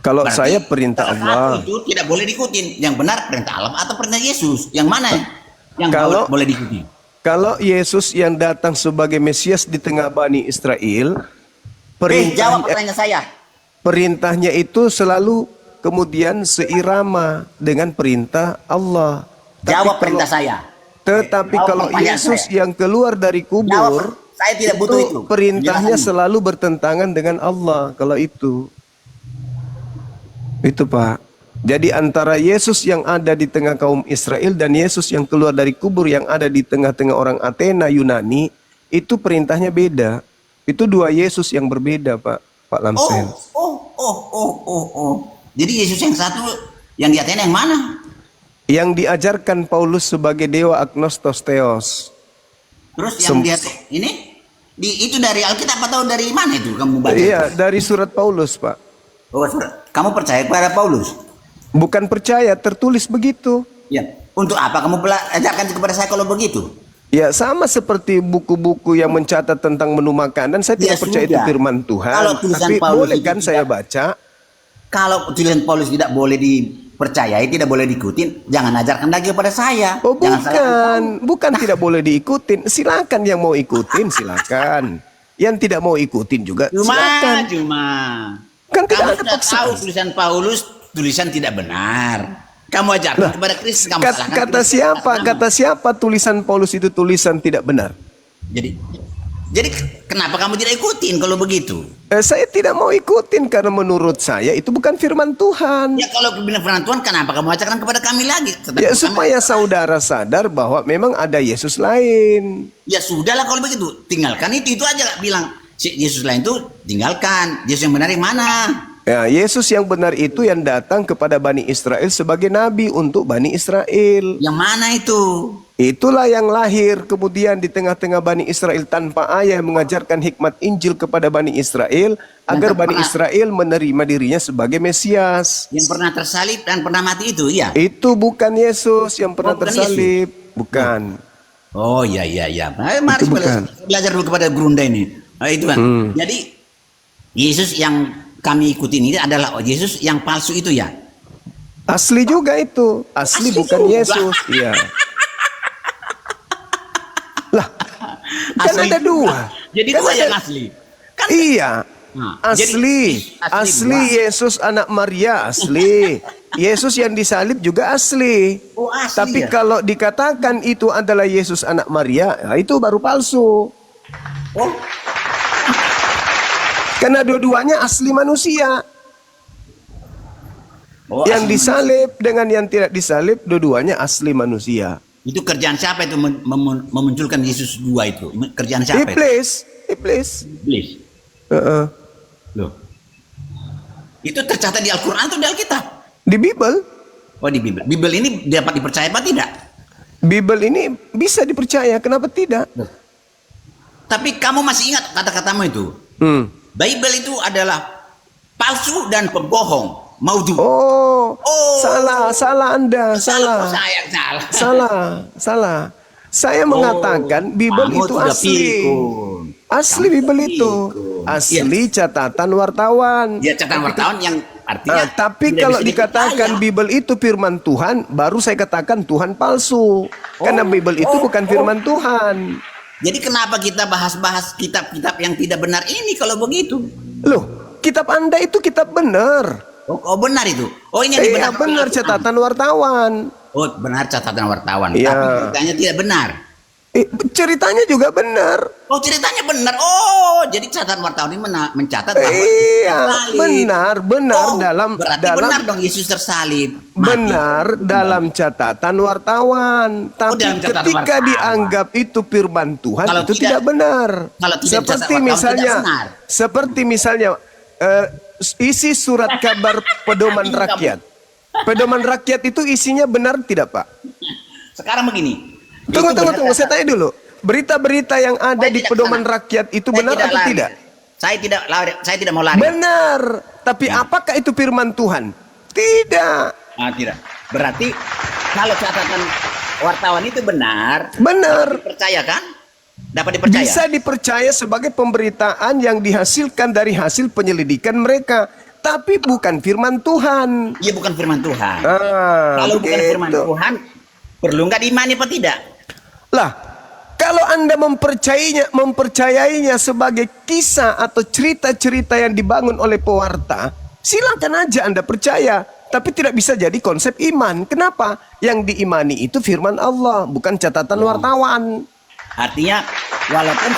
Speaker 2: kalau
Speaker 4: Berarti
Speaker 2: saya perintah
Speaker 4: salah
Speaker 2: Allah,
Speaker 4: satu itu tidak boleh diikutin. Yang benar perintah Allah atau perintah Yesus? Yang mana yang boleh diikuti?
Speaker 2: kalau Yesus yang datang sebagai Mesias di tengah Bani Israel,
Speaker 4: Jawab pertanyaan saya.
Speaker 2: perintahnya itu selalu kemudian seirama dengan perintah Allah.
Speaker 4: Jawab perintah saya.
Speaker 2: Tetapi
Speaker 4: Jawab
Speaker 2: kalau
Speaker 4: pertanyaan
Speaker 2: Yesus
Speaker 4: saya.
Speaker 2: yang keluar dari kubur,
Speaker 4: Saya tidak butuh itu.
Speaker 2: perintahnya
Speaker 4: Penjelasannya.
Speaker 2: selalu bertentangan dengan Allah. Kalau itu Pak. Jadi antara Yesus yang ada di tengah kaum Israel dan Yesus yang keluar dari kubur yang ada di tengah-tengah orang Athena Yunani, itu perintahnya beda. Itu dua Yesus yang berbeda, Pak Lamsen.
Speaker 4: Jadi Yesus yang satu yang di Athena yang mana?
Speaker 2: Yang diajarkan Paulus sebagai dewa agnostos theos.
Speaker 4: Terus yang dia ini itu dari Alkitab atau dari mana itu kamu baca?
Speaker 2: Iya, dari surat Paulus, Pak.
Speaker 4: Oh, kamu percaya kepada Paulus?
Speaker 2: Bukan percaya, tertulis begitu.
Speaker 4: Ya. Untuk apa kamu ajarkan kepada saya kalau begitu?
Speaker 2: Ya, sama seperti buku-buku yang mencatat tentang menu makanan. Saya tidak percaya itu firman Tuhan.
Speaker 4: Kalau tulisan
Speaker 2: Tapi
Speaker 4: Paulus
Speaker 2: boleh
Speaker 4: itu
Speaker 2: kan saya baca?
Speaker 4: Kalau tulisan Paulus tidak boleh dipercayai, tidak boleh diikutin, jangan ajarkan lagi kepada saya.
Speaker 2: Oh,
Speaker 4: Jangan
Speaker 2: bukan tidak boleh diikutin. Silakan yang mau ikutin, silakan. Yang tidak mau ikutin juga silakan.
Speaker 4: Cuma.
Speaker 2: Kan tidak
Speaker 4: Kamu
Speaker 2: ada
Speaker 4: sudah
Speaker 2: paksaan.
Speaker 4: tahu tulisan Paulus tulisan tidak benar. Kamu ajarkan kepada Kristus, kamu salahkan
Speaker 2: Kata
Speaker 4: Kristus.
Speaker 2: siapa? Kata siapa tulisan Paulus itu tulisan tidak benar?
Speaker 4: Jadi kenapa kamu tidak ikutin kalau begitu?
Speaker 2: Saya tidak mau ikutin karena menurut saya itu bukan firman Tuhan.
Speaker 4: Ya kalau benar firman Tuhan, kenapa kamu ajarkan kepada kami lagi?
Speaker 2: Ya supaya saudara sadar bahwa memang ada Yesus lain.
Speaker 4: Ya sudahlah kalau begitu, tinggalkan itu aja bilang. Yesus lain itu tinggalkan. Yesus yang benar yang mana?
Speaker 2: Ya, Yesus yang benar itu yang datang kepada Bani Israel sebagai nabi untuk Bani Israel.
Speaker 4: Yang mana itu?
Speaker 2: Itulah yang lahir kemudian di tengah-tengah Bani Israel tanpa ayah mengajarkan hikmat Injil kepada Bani Israel agar Bani Israel menerima dirinya sebagai Mesias.
Speaker 4: Yang pernah tersalib dan pernah mati itu, ya?
Speaker 2: Itu bukan Yesus yang pernah
Speaker 4: bukan
Speaker 2: tersalib, bukan.
Speaker 4: Oh iya. Mari belajar dulu kepada Grunda ini. Itu kan. Jadi Yesus yang kami ikutin ini adalah Yesus yang palsu itu ya.
Speaker 2: Asli juga itu, asli bukan
Speaker 4: juga.
Speaker 2: Yesus. Iya. Lah, kan
Speaker 4: Asli
Speaker 2: ada dua.
Speaker 4: Jadi
Speaker 2: Kan
Speaker 4: dua
Speaker 2: ada-
Speaker 4: yang asli. Kan
Speaker 2: Iya,
Speaker 4: Nah,
Speaker 2: asli,
Speaker 4: jadi
Speaker 2: asli
Speaker 4: dua.
Speaker 2: Yesus anak Maria asli. Yesus yang disalib juga asli.
Speaker 4: Oh, asli
Speaker 2: Tapi
Speaker 4: ya?
Speaker 2: kalau dikatakan itu adalah Yesus anak Maria, ya itu baru palsu.
Speaker 4: Oh,
Speaker 2: Karena dua-duanya asli manusia.
Speaker 4: Oh,
Speaker 2: Yang
Speaker 4: asli
Speaker 2: disalib dengan yang tidak disalib, dua-duanya asli manusia.
Speaker 4: Itu kerjaan siapa itu memunculkan Yesus dua itu? Kerjaan siapa itu?
Speaker 2: Iblis.
Speaker 4: Iblis.
Speaker 2: Heeh.
Speaker 4: Loh. Itu tercatat di Al-Quran atau di Alkitab?
Speaker 2: Di Bible.
Speaker 4: Oh, di Bible. Bible ini dapat dipercaya apa tidak?
Speaker 2: Bible ini bisa dipercaya, kenapa tidak?
Speaker 4: Tapi kamu masih ingat kata-katamu itu? Bible itu adalah palsu dan pembohong. Maudhu.
Speaker 2: Oh,
Speaker 4: Oh.
Speaker 2: salah Anda, salah.
Speaker 4: Saya salah.
Speaker 2: Salah. Saya mengatakan Bible
Speaker 4: kamu
Speaker 2: itu
Speaker 4: sudah
Speaker 2: asli.
Speaker 4: pikun.
Speaker 2: Asli Bible itu. Asli catatan wartawan.
Speaker 4: Ya, catatan wartawan yang artinya
Speaker 2: Tapi
Speaker 4: tidak
Speaker 2: kalau
Speaker 4: bisa
Speaker 2: dikatakan
Speaker 4: dipercaya.
Speaker 2: Bible itu firman Tuhan, baru saya katakan Tuhan palsu. Karena Bible itu bukan firman Tuhan.
Speaker 4: Jadi kenapa kita bahas-bahas kitab-kitab yang tidak benar ini kalau begitu?
Speaker 2: Loh, kitab Anda itu kitab benar.
Speaker 4: Oh, benar itu. Oh, ini yang
Speaker 2: Iya
Speaker 4: dibenarkan
Speaker 2: benar
Speaker 4: oleh Al-Quran.
Speaker 2: catatan wartawan.
Speaker 4: Oh, benar catatan wartawan.
Speaker 2: Iya.
Speaker 4: Tapi ceritanya tidak benar.
Speaker 2: Ceritanya juga benar.
Speaker 4: Oh, ceritanya benar. Oh, jadi catatan wartawan ini mencatat bahwa
Speaker 2: Iya,
Speaker 4: tersalib.
Speaker 2: benar
Speaker 4: Oh,
Speaker 2: dalam
Speaker 4: berarti benar dong Yesus tersalib. Mati.
Speaker 2: benar dalam catatan wartawan. Tapi
Speaker 4: dalam catatan
Speaker 2: ketika
Speaker 4: wartawan.
Speaker 2: dianggap itu firman Tuhan,
Speaker 4: Kalau
Speaker 2: itu tidak benar.
Speaker 4: kalau tidak
Speaker 2: Seperti
Speaker 4: catatan wartawan,
Speaker 2: misalnya,
Speaker 4: tidak benar.
Speaker 2: seperti misalnya isi surat kabar pedoman rakyat. Pedoman rakyat itu isinya benar tidak, Pak?
Speaker 4: Sekarang begini.
Speaker 2: Tunggu,
Speaker 4: Itu benar
Speaker 2: saya tanya dulu. Berita-berita yang ada
Speaker 4: Saya
Speaker 2: di
Speaker 4: tidak
Speaker 2: pedoman
Speaker 4: kesana.
Speaker 2: rakyat itu
Speaker 4: Saya
Speaker 2: benar atau
Speaker 4: lari.
Speaker 2: tidak?
Speaker 4: Saya tidak lari, saya tidak mau lari.
Speaker 2: Benar. Tapi apakah itu firman Tuhan? Tidak.
Speaker 4: Ah, tidak. Berarti kalau catatan wartawan itu benar,
Speaker 2: Benar.
Speaker 4: dapat dipercaya kan? Dapat dipercaya.
Speaker 2: Bisa dipercaya sebagai pemberitaan yang dihasilkan dari hasil penyelidikan mereka. Tapi bukan firman Tuhan.
Speaker 4: Iya, bukan firman Tuhan.
Speaker 2: Kalau
Speaker 4: Kalau bukan firman Tuhan, perlu nggak diimani apa tidak?
Speaker 2: Lah, kalau Anda mempercayainya sebagai kisah atau cerita-cerita yang dibangun oleh pewarta, silakan aja Anda percaya. Tapi tidak bisa jadi konsep iman. Kenapa? Yang diimani itu firman Allah, bukan catatan wartawan.
Speaker 4: Artinya, walaupun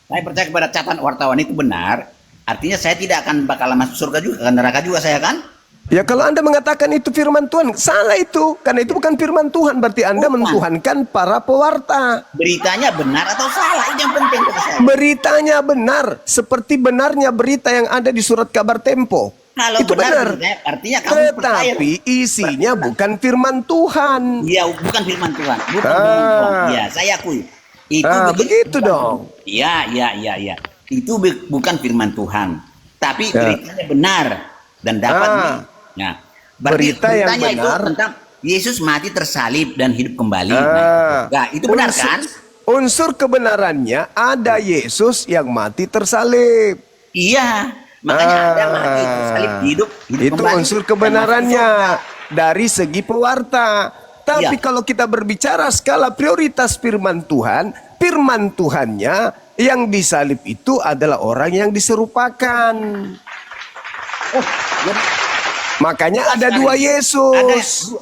Speaker 4: saya percaya kepada catatan wartawan itu benar, artinya saya tidak akan bakal masuk surga juga, ke neraka juga saya kan?
Speaker 2: Ya kalau Anda mengatakan itu firman Tuhan, salah itu. Karena itu bukan firman Tuhan, berarti Anda
Speaker 4: Bukan.
Speaker 2: mentuhankan para pewarta.
Speaker 4: Beritanya benar atau salah, itu yang penting kata saya.
Speaker 2: Beritanya benar, seperti benarnya berita yang ada di surat kabar Tempo.
Speaker 4: Kalau
Speaker 2: Itu benar.
Speaker 4: beritanya, artinya kamu percaya.
Speaker 2: Tetapi isinya bukan firman Tuhan.
Speaker 4: Iya, bukan firman Tuhan, bukan firman Tuhan. Iya, saya akui. Itu
Speaker 2: Begitu dong.
Speaker 4: Iya. Itu bukan firman Tuhan, tapi
Speaker 2: Ya.
Speaker 4: beritanya benar dan dapat Nah, berarti
Speaker 2: Berita yang
Speaker 4: beritanya itu
Speaker 2: benar.
Speaker 4: tentang Yesus mati tersalib dan hidup kembali.
Speaker 2: Ah.
Speaker 4: Nah, itu benar kan?
Speaker 2: Unsur kebenarannya ada Yesus yang mati tersalib.
Speaker 4: Iya. Makanya ada mati tersalib hidup
Speaker 2: Itu
Speaker 4: kembali.
Speaker 2: unsur
Speaker 4: Dan
Speaker 2: kebenarannya
Speaker 4: masuk surga.
Speaker 2: dari segi pewarta. Tapi
Speaker 4: Iya.
Speaker 2: kalau kita berbicara skala prioritas firman Tuhannya yang disalib itu adalah orang yang diserupakan.
Speaker 4: Oh, jadi
Speaker 2: Makanya ada dua Yesus.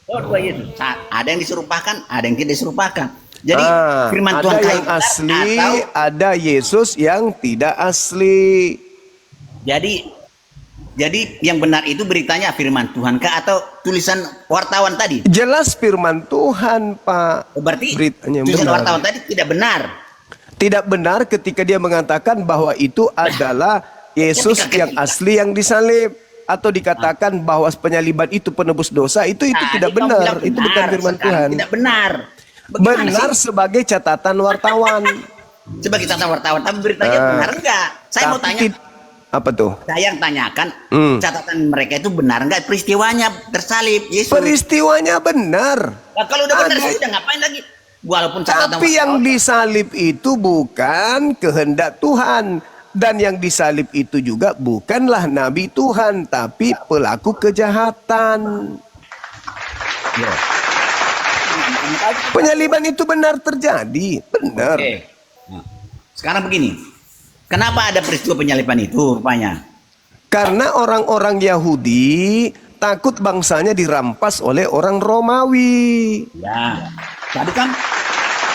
Speaker 4: dua Yesus. Ada yang diserupakan, ada yang tidak diserupakan. Jadi firman
Speaker 2: ada
Speaker 4: Tuhan
Speaker 2: yang
Speaker 4: benar
Speaker 2: asli,
Speaker 4: atau
Speaker 2: ada Yesus yang tidak asli.
Speaker 4: jadi yang benar itu beritanya firman Tuhan kah atau tulisan wartawan tadi?
Speaker 2: Jelas firman Tuhan, Pak.
Speaker 4: Berarti
Speaker 2: Beritanya
Speaker 4: tulisan
Speaker 2: benar.
Speaker 4: wartawan tadi tidak benar.
Speaker 2: Tidak benar ketika dia mengatakan bahwa itu adalah Yesus yang asli yang disalib. Atau dikatakan bahwa penyaliban itu penebus dosa, itu tidak
Speaker 4: Kamu
Speaker 2: benar.
Speaker 4: bilang
Speaker 2: Itu bukan firman
Speaker 4: sekarang
Speaker 2: Tuhan.
Speaker 4: Tidak benar. Bagaimana
Speaker 2: Benar
Speaker 4: sih?
Speaker 2: sebagai catatan wartawan.
Speaker 4: Sebagai catatan wartawan, tapi beritanya benar enggak? Saya mau
Speaker 2: Tapi
Speaker 4: tanya.
Speaker 2: apa tuh?
Speaker 4: Saya yang tanyakan, catatan mereka itu benar enggak peristiwanya tersalib Yesus?
Speaker 2: Peristiwanya benar.
Speaker 4: Nah, kalau udah benar
Speaker 2: Ada.
Speaker 4: sudah ngapain lagi? Walaupun catatan
Speaker 2: Tapi yang
Speaker 4: wartawan.
Speaker 2: disalib itu bukan kehendak Tuhan. Dan yang disalib itu juga bukanlah nabi Tuhan, tapi pelaku kejahatan.
Speaker 4: Ya.
Speaker 2: Penyaliban itu benar terjadi, benar.
Speaker 4: Oke. Nah, sekarang begini, kenapa ada peristiwa penyaliban itu rupanya?
Speaker 2: Karena orang-orang Yahudi takut bangsanya dirampas oleh orang Romawi.
Speaker 4: Ya, tadi kan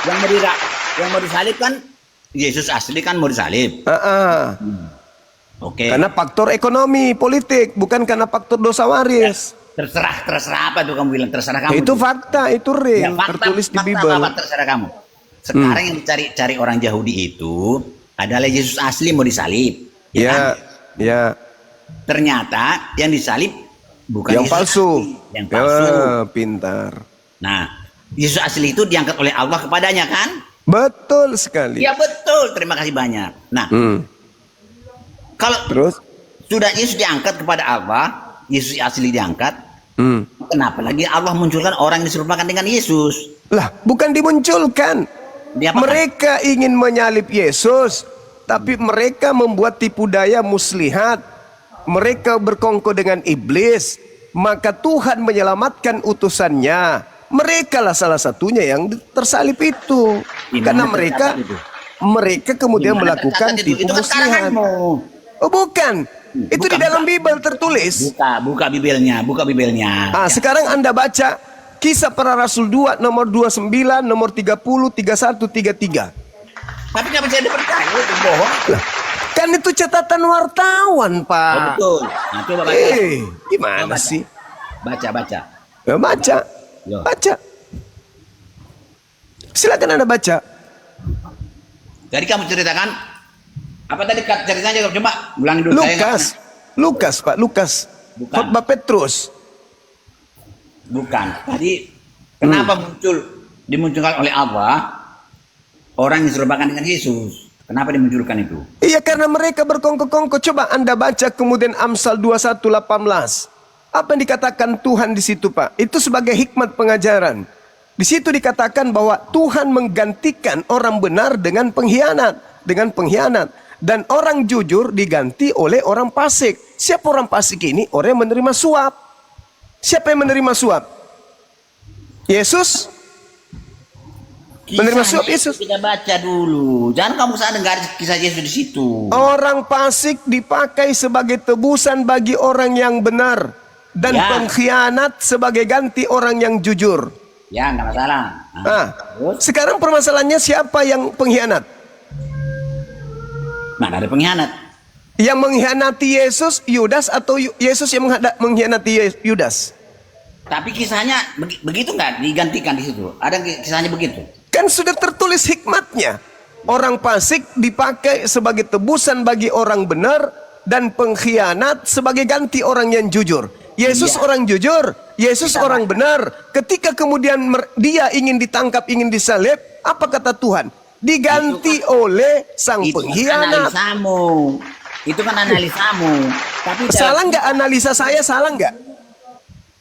Speaker 4: yang mau disalib kan Yesus asli kan mau disalib. Oke.
Speaker 2: Karena faktor ekonomi, politik, bukan karena faktor dosa waris.
Speaker 4: Terserah apa tuh kamu bilang, terserah kamu.
Speaker 2: Itu
Speaker 4: tuh.
Speaker 2: fakta, itu real, tertulis di Bible.
Speaker 4: Apa, terserah kamu. Sekarang yang dicari orang Yahudi itu adalah Yesus asli mau disalib.
Speaker 2: Ya,
Speaker 4: kan?
Speaker 2: ya.
Speaker 4: Ternyata yang disalib bukan
Speaker 2: Yang
Speaker 4: Yesus
Speaker 2: palsu.
Speaker 4: asli, yang palsu.
Speaker 2: Pintar.
Speaker 4: Nah, Yesus asli itu diangkat oleh Allah kepadanya kan?
Speaker 2: Betul sekali.
Speaker 4: Ya betul, terima kasih banyak. Nah, kalau
Speaker 2: Terus?
Speaker 4: sudah Yesus diangkat kepada Allah, Yesus asli diangkat, kenapa lagi Allah munculkan orang yang diserupakan dengan Yesus?
Speaker 2: Lah, bukan dimunculkan.
Speaker 4: Diapakan?
Speaker 2: Mereka ingin menyalib Yesus, tapi mereka membuat tipu daya muslihat. Mereka berkongkol dengan iblis, maka Tuhan menyelamatkan utusannya. Mereka lah salah satunya yang tersalib itu.
Speaker 4: Di
Speaker 2: Karena
Speaker 4: mana tercatat itu?
Speaker 2: mereka kemudian
Speaker 4: Di mana
Speaker 2: melakukan
Speaker 4: tercatat itu?
Speaker 2: tipu
Speaker 4: Itu kan
Speaker 2: muslihat.
Speaker 4: karanganmu.
Speaker 2: Oh bukan, itu di
Speaker 4: Bukan,
Speaker 2: dalam
Speaker 4: bukan.
Speaker 2: Bible tertulis.
Speaker 4: Buka Bibelnya, buka Bibelnya.
Speaker 2: Sekarang Anda baca Kisah Para Rasul 2 nomor 29, nomor 30, 31, 33.
Speaker 4: Tapi nggak bisa dipercaya, itu bohong.
Speaker 2: Kan itu catatan wartawan,
Speaker 4: Oh,
Speaker 2: Pak.
Speaker 4: betul. Nah, coba baca.
Speaker 2: Gimana
Speaker 4: Coba baca.
Speaker 2: sih?
Speaker 4: Baca.
Speaker 2: Ya, baca.
Speaker 4: Yo.
Speaker 2: Baca. Silakan Anda baca.
Speaker 4: Jadi kamu ceritakan apa tadi ceritanya? Coba ulangi dulu. Saya nggak-
Speaker 2: Lukas, Pak, Lukas.
Speaker 4: Bukan.
Speaker 2: Khotbah Petrus.
Speaker 4: Bukan. Tadi kenapa dimunculkan oleh Allah orang yang serupakan dengan Yesus? Kenapa dimunculkan itu?
Speaker 2: Iya, karena mereka berkongkol-kongkol. Coba Anda baca kemudian Amsal 21:18. Apa yang dikatakan Tuhan di situ, Pak? Itu sebagai hikmat pengajaran. Di situ dikatakan bahwa Tuhan menggantikan orang benar dengan pengkhianat, dan orang jujur diganti oleh orang fasik. Siapa orang fasik ini? Orang yang menerima suap. Siapa yang menerima suap? Yesus. Menerima suap Yesus.
Speaker 4: Kita baca dulu. Jangan kamu sadar nggak ada kisah Yesus di situ.
Speaker 2: Orang fasik dipakai sebagai tebusan bagi orang yang benar, dan
Speaker 4: Ya.
Speaker 2: pengkhianat sebagai ganti orang yang jujur.
Speaker 4: Ya nggak masalah. Nah, terus
Speaker 2: Sekarang permasalahannya siapa yang pengkhianat?
Speaker 4: mana ada pengkhianat?
Speaker 2: Yang mengkhianati Yesus, Yudas, atau Yesus yang mengkhianati Yudas?
Speaker 4: Tapi kisahnya begitu nggak digantikan di situ? Ada kisahnya begitu?
Speaker 2: Kan sudah tertulis hikmatnya. Orang fasik dipakai sebagai tebusan bagi orang benar, dan pengkhianat sebagai ganti orang yang jujur. Yesus orang jujur, Yesus orang benar. Ketika kemudian dia ingin ditangkap, ingin disalib, apa kata Tuhan? Diganti oleh sang
Speaker 4: Itu kan
Speaker 2: pengkhianat.
Speaker 4: analisamu. Itu kan analisamu. Tapi
Speaker 2: Salah nggak analisa saya? Salah nggak?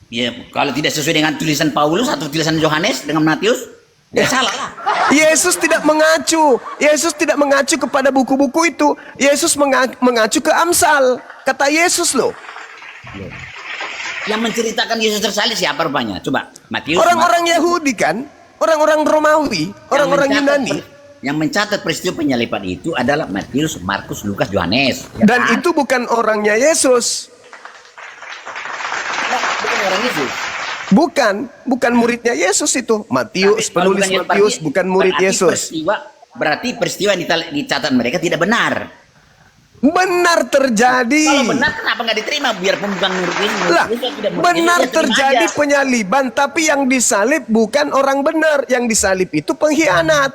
Speaker 4: ya kalau tidak sesuai dengan tulisan Paulus atau tulisan Yohanes dengan Matius, ya salah lah.
Speaker 2: Yesus tidak mengacu. Yesus tidak mengacu kepada buku-buku itu. Yesus mengacu ke Amsal. Kata Yesus loh.
Speaker 4: Yang menceritakan Yesus tersalib siapa rupanya? Coba Matius.
Speaker 2: Orang-orang Yahudi kan? Orang-orang Romawi. Orang-orang Yunani.
Speaker 4: Yang mencatat peristiwa penyaliban itu adalah Matius, Markus, Lukas, Yohanes. Ya
Speaker 2: Dan
Speaker 4: kan?
Speaker 2: itu bukan orangnya Yesus.
Speaker 4: Bukan orang Yesus.
Speaker 2: Bukan muridnya Yesus itu. Matius,
Speaker 4: Tapi kalau
Speaker 2: penulis
Speaker 4: bukan
Speaker 2: Matius
Speaker 4: berarti-
Speaker 2: bukan murid
Speaker 4: berarti
Speaker 2: Yesus.
Speaker 4: Berarti peristiwa yang dicatat mereka tidak benar.
Speaker 2: Benar terjadi.
Speaker 4: Kalau benar kenapa nggak diterima? Biarpun bukan murid Yesus.
Speaker 2: Lah,
Speaker 4: Yesus tidak murid
Speaker 2: benar
Speaker 4: Yesus, ya terima
Speaker 2: terjadi
Speaker 4: aja.
Speaker 2: penyaliban, tapi yang disalib bukan orang benar. Yang disalib itu pengkhianat.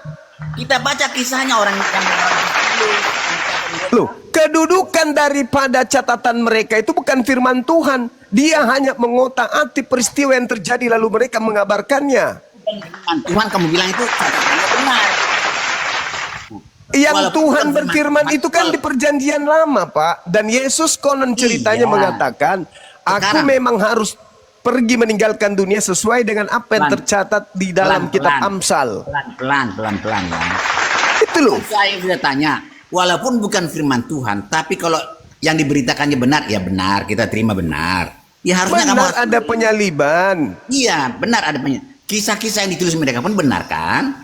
Speaker 4: Kita baca kisahnya orang yang
Speaker 2: Loh, kedudukan daripada catatan mereka itu bukan firman Tuhan. Dia hanya mengotak-atik peristiwa yang terjadi lalu mereka mengabarkannya.
Speaker 4: Tuhan kamu bilang itu catatannya benar.
Speaker 2: Yang
Speaker 4: Walaupun
Speaker 2: Tuhan
Speaker 4: bukan
Speaker 2: berfirman
Speaker 4: firman
Speaker 2: itu kan
Speaker 4: Tuhan.
Speaker 2: di perjanjian lama, Pak. Dan Yesus konon ceritanya
Speaker 4: Iya.
Speaker 2: mengatakan, aku
Speaker 4: Sekarang.
Speaker 2: memang harus pergi meninggalkan dunia sesuai dengan apa yang
Speaker 4: Pelan.
Speaker 2: tercatat di dalam kitab
Speaker 4: Pelan.
Speaker 2: Amsal.
Speaker 4: Pelan ya.
Speaker 2: Itu loh.
Speaker 4: Saya sudah tanya, walaupun bukan firman Tuhan, tapi kalau yang diberitakannya benar, ya benar, kita terima benar. Ya harusnya kamu
Speaker 2: Benar ada penyaliban.
Speaker 4: iya, benar ada banyak. Kisah-kisah yang ditulis mereka pun benar kan?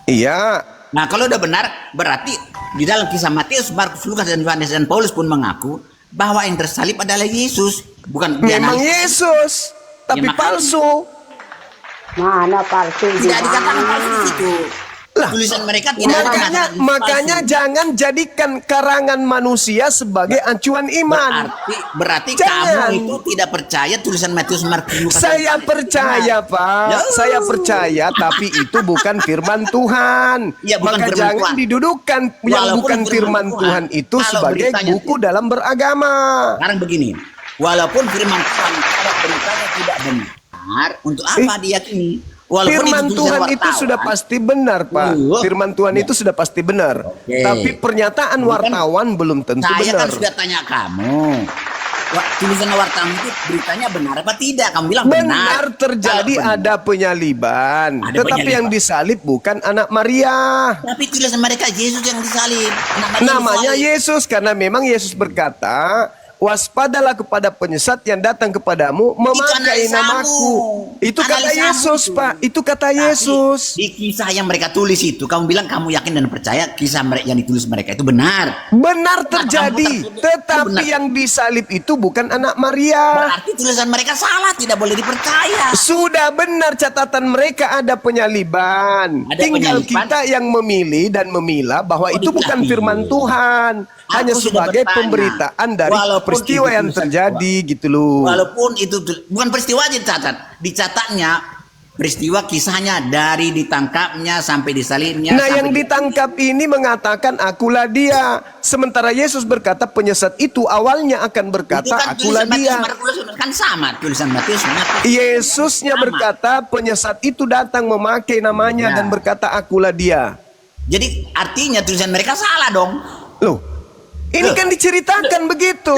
Speaker 2: Iya.
Speaker 4: Nah, kalau udah benar, berarti di dalam kisah Matius, Markus, Lukas, dan Yohanes dan Paulus pun mengaku bahwa yang tersalib adalah Yesus, bukan
Speaker 2: Memang
Speaker 4: dianalisis.
Speaker 2: Yesus, tapi
Speaker 4: Ya, makanya.
Speaker 2: palsu.
Speaker 6: Mana palsu di
Speaker 4: Tidak dikatakan
Speaker 6: mana?
Speaker 4: palsu di situ.
Speaker 2: Lah,
Speaker 4: Tulisan mereka tidak ada mengatakan itu
Speaker 2: makanya
Speaker 4: palsu.
Speaker 2: jangan jadikan karangan manusia sebagai acuan iman.
Speaker 4: Berarti
Speaker 2: Jangan.
Speaker 4: kamu itu tidak percaya tulisan Matius, Markus, Lukas.
Speaker 2: Saya percaya, Pak.
Speaker 4: Ya.
Speaker 2: Saya percaya, tapi itu bukan firman Tuhan.
Speaker 4: Ya, bukan
Speaker 2: Maka
Speaker 4: firman
Speaker 2: jangan
Speaker 4: Tuhan.
Speaker 2: didudukan yang
Speaker 4: Walaupun
Speaker 2: bukan firman Tuhan itu
Speaker 4: kalau
Speaker 2: sebagai
Speaker 4: beritanya
Speaker 2: buku dalam beragama.
Speaker 4: Sekarang begini, walaupun firman Tuhan kalau beritanya tidak benar, untuk apa diyakini? Walaupun
Speaker 2: Firman
Speaker 4: itu tulisan
Speaker 2: Tuhan itu
Speaker 4: wartawan.
Speaker 2: sudah pasti benar, Pak. Firman Tuhan itu sudah pasti benar.
Speaker 4: Oke.
Speaker 2: Tapi pernyataan
Speaker 4: Ini kan
Speaker 2: wartawan belum tentu
Speaker 4: Saya
Speaker 2: benar.
Speaker 4: kan sudah tanya kamu. Tulisan wartawan itu beritanya benar apa tidak? Kamu bilang
Speaker 2: Benar terjadi
Speaker 4: Kalau benar,
Speaker 2: ada penyaliban.
Speaker 4: Ada
Speaker 2: Tetapi
Speaker 4: penyaliban.
Speaker 2: yang disalib bukan anak Maria.
Speaker 4: Tapi tulisan mereka Yesus yang disalib. Anak Maria
Speaker 2: Namanya
Speaker 4: disalib.
Speaker 2: Yesus karena memang Yesus berkata, waspadalah kepada penyesat yang datang kepadamu memakai
Speaker 4: analisamu.
Speaker 2: namaku. Itu kata
Speaker 4: Analisamu
Speaker 2: Yesus,
Speaker 4: itu.
Speaker 2: Pak. Itu kata
Speaker 4: Tapi
Speaker 2: Yesus.
Speaker 4: Di kisah yang mereka tulis itu, kamu bilang kamu yakin dan percaya kisah yang ditulis mereka itu benar.
Speaker 2: Benar terjadi,
Speaker 4: kamu
Speaker 2: tetapi
Speaker 4: benar.
Speaker 2: yang disalib itu bukan anak Maria.
Speaker 4: Berarti tulisan mereka salah, tidak boleh dipercaya.
Speaker 2: Sudah benar catatan mereka ada penyaliban.
Speaker 4: Ada
Speaker 2: Tinggal
Speaker 4: penyaliban.
Speaker 2: kita yang memilih dan memilah bahwa itu bukan
Speaker 4: dipilah.
Speaker 2: firman Tuhan. Hanya
Speaker 4: Aku sudah
Speaker 2: sebagai
Speaker 4: bertanya.
Speaker 2: pemberitaan dari
Speaker 4: Walaupun
Speaker 2: peristiwa
Speaker 4: itu
Speaker 2: yang
Speaker 4: tulisan
Speaker 2: terjadi gitu loh.
Speaker 4: Walaupun itu bukan peristiwa aja dicatat, dicatatnya peristiwa kisahnya dari ditangkapnya sampai disalibnya.
Speaker 2: Nah,
Speaker 4: sampai
Speaker 2: yang ditangkap ini mengatakan akulah dia. Sementara Yesus berkata penyesat itu awalnya akan
Speaker 4: itu
Speaker 2: berkata
Speaker 4: kan
Speaker 2: akulah
Speaker 4: tulisan
Speaker 2: dia.
Speaker 4: Matius, Markus kan sama tulisan Matius, Markus.
Speaker 2: Yesusnya
Speaker 4: Sama.
Speaker 2: berkata penyesat itu datang memakai namanya
Speaker 4: Ya.
Speaker 2: dan berkata akulah dia.
Speaker 4: Jadi artinya tulisan mereka salah dong.
Speaker 2: Loh, ini
Speaker 4: Loh.
Speaker 2: kan diceritakan begitu.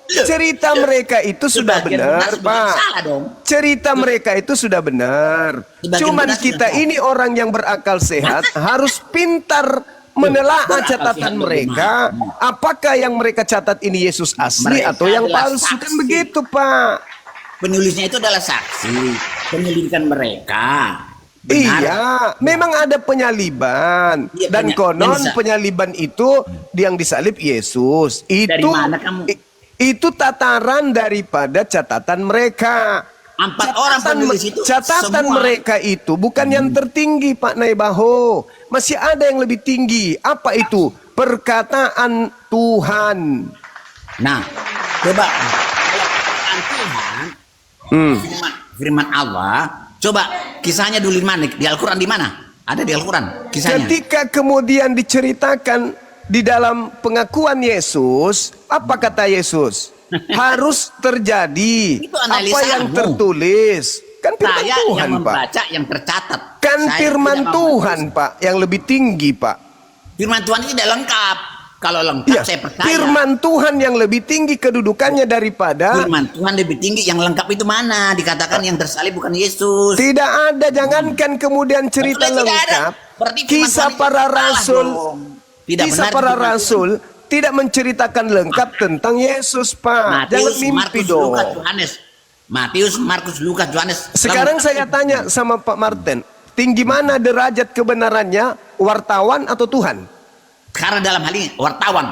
Speaker 2: Cerita mereka itu sudah
Speaker 4: Sebagian
Speaker 2: benar,
Speaker 4: sebagian
Speaker 2: Pak.
Speaker 4: salah dong.
Speaker 2: Cerita mereka itu sudah benar.
Speaker 4: Sebagian
Speaker 2: Cuman
Speaker 4: benar,
Speaker 2: kita
Speaker 4: sebagian
Speaker 2: ini orang yang berakal sehat harus pintar menelaah
Speaker 4: berakal
Speaker 2: catatan
Speaker 4: sehat
Speaker 2: mereka. Apakah yang mereka catat ini Yesus asli
Speaker 4: Mereka
Speaker 2: atau yang
Speaker 4: adalah
Speaker 2: palsu? Kan
Speaker 4: saksi.
Speaker 2: begitu, Pak.
Speaker 4: Penulisnya itu adalah saksi penyelidikan mereka. Benar.
Speaker 2: Iya, memang ada penyaliban.
Speaker 4: Iya,
Speaker 2: Dan
Speaker 4: yang
Speaker 2: konon
Speaker 4: disalib.
Speaker 2: penyaliban itu yang disalib Yesus.
Speaker 4: Dari
Speaker 2: Itu
Speaker 4: mana kamu?
Speaker 2: itu tataran daripada catatan mereka.
Speaker 4: 4 orang penulis itu
Speaker 2: Catatan
Speaker 4: semua
Speaker 2: mereka itu bukan yang tertinggi, Pak Naibaho. Masih ada yang lebih tinggi. Apa itu? Perkataan Tuhan.
Speaker 4: Nah, coba kalau perkataan Tuhan, firman Allah, coba kisahnya dulu di mana? Di Al-Quran di mana? Ada di Al-Quran kisahnya.
Speaker 2: Ketika kemudian diceritakan di dalam pengakuan Yesus, apa kata Yesus? Harus terjadi
Speaker 4: Itu
Speaker 2: apa
Speaker 4: analisamu.
Speaker 2: yang tertulis. Kan firman
Speaker 4: Saya
Speaker 2: Tuhan,
Speaker 4: yang
Speaker 2: Pak.
Speaker 4: membaca yang tercatat.
Speaker 2: Kan
Speaker 4: Saya
Speaker 2: firman
Speaker 4: tidak
Speaker 2: Tuhan, Pak, yang lebih tinggi, Pak.
Speaker 4: Firman Tuhan itu tidak lengkap. Kalau lengkap
Speaker 2: Iya,
Speaker 4: saya percaya.
Speaker 2: firman Tuhan yang lebih tinggi kedudukannya daripada
Speaker 4: Firman Tuhan lebih tinggi. Yang lengkap itu mana? Dikatakan yang tersalib bukan Yesus.
Speaker 2: tidak ada. Jangankan kemudian cerita
Speaker 4: Betul, tidak ada.
Speaker 2: lengkap.
Speaker 4: Berarti firman
Speaker 2: Kisah
Speaker 4: Tuhan itu
Speaker 2: para
Speaker 4: salah
Speaker 2: rasul,
Speaker 4: dong. Tidak
Speaker 2: kisah
Speaker 4: benar
Speaker 2: para
Speaker 4: firman Tuhan.
Speaker 2: rasul tidak menceritakan lengkap tentang Yesus, Pak. Jangan
Speaker 4: Matius,
Speaker 2: mimpi
Speaker 4: Markus,
Speaker 2: dong.
Speaker 4: Lukas, Yohanes. Matius, Markus, Lukas, Yohanes.
Speaker 2: Sekarang saya tanya sama Pak Martin, tinggi mana derajat kebenarannya, wartawan atau Tuhan?
Speaker 4: Karena dalam hal ini wartawan.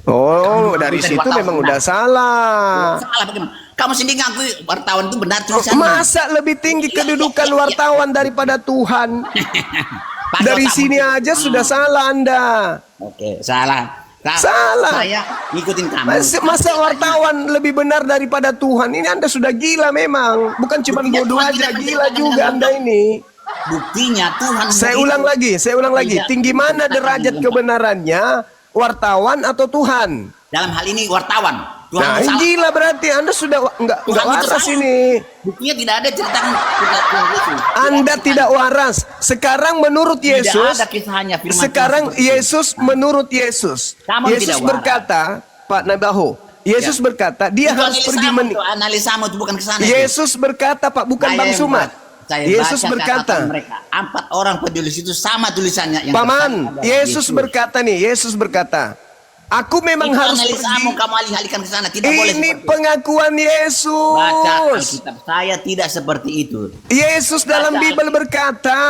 Speaker 2: Oh, dari
Speaker 4: dari
Speaker 2: situ
Speaker 4: wartawan,
Speaker 2: memang
Speaker 4: benar.
Speaker 2: udah salah.
Speaker 4: Salah bagaimana? Kamu sendiri ngaku wartawan itu benar tulisannya.
Speaker 2: Masa lebih tinggi kedudukan wartawan daripada Tuhan?
Speaker 4: Pakai
Speaker 2: Dari
Speaker 4: otakmu.
Speaker 2: sini aja sudah salah Anda.
Speaker 4: Oke, salah.
Speaker 2: Salah.
Speaker 4: Saya ngikutin kamu.
Speaker 2: Masa wartawan lebih benar daripada Tuhan? Ini Anda sudah gila memang. Bukan cuma
Speaker 4: Buktinya
Speaker 2: bodoh
Speaker 4: Tuhan
Speaker 2: aja,
Speaker 4: tidak
Speaker 2: gila
Speaker 4: menceritakan
Speaker 2: juga
Speaker 4: dengan
Speaker 2: Anda ini.
Speaker 4: Buktinya Tuhan.
Speaker 2: Saya
Speaker 4: begitu.
Speaker 2: ulang lagi.
Speaker 4: Tidak
Speaker 2: Tinggi mana
Speaker 4: menceritakan
Speaker 2: derajat
Speaker 4: dengan
Speaker 2: kebenarannya, wartawan atau Tuhan?
Speaker 4: dalam hal ini wartawan. Tuhan
Speaker 2: Nah,
Speaker 4: itu salah.
Speaker 2: gila berarti Anda sudah nggak
Speaker 4: Tuhan itu
Speaker 2: waras
Speaker 4: salah.
Speaker 2: ini.
Speaker 4: Buktinya tidak ada ceritakan Tuhan itu.
Speaker 2: Anda tidak waras. Sekarang menurut
Speaker 4: Tidak
Speaker 2: Yesus,
Speaker 4: ada kisahnya firman
Speaker 2: sekarang
Speaker 4: Tuhan seperti itu.
Speaker 2: Yesus menurut Yesus.
Speaker 4: Kamu
Speaker 2: Yesus
Speaker 4: tidak waras.
Speaker 2: berkata, Pak Nabaho, Yesus berkata dia
Speaker 4: Itu
Speaker 2: harus pergi
Speaker 4: analisamu itu bukan kesana. itu.
Speaker 2: Yesus berkata, Pak, bukan
Speaker 4: Saya
Speaker 2: Bang
Speaker 4: yang
Speaker 2: Sumat.
Speaker 4: Saya
Speaker 2: Yesus
Speaker 4: baca
Speaker 2: berkata,
Speaker 4: catatan mereka. 4 orang penulis itu sama tulisannya. Yang
Speaker 2: Paman,
Speaker 4: tersalib adalah
Speaker 2: Yesus berkata nih, Yesus berkata, aku memang
Speaker 4: Itu
Speaker 2: harus
Speaker 4: analisamu,
Speaker 2: pergi.
Speaker 4: kamu alih-alihkan ke sana. Tidak boleh
Speaker 2: Ini
Speaker 4: seperti itu.
Speaker 2: pengakuan
Speaker 4: Baca
Speaker 2: Yesus.
Speaker 4: Alkitab. Saya tidak seperti itu.
Speaker 2: Yesus dalam
Speaker 4: Baca
Speaker 2: Bible berkata,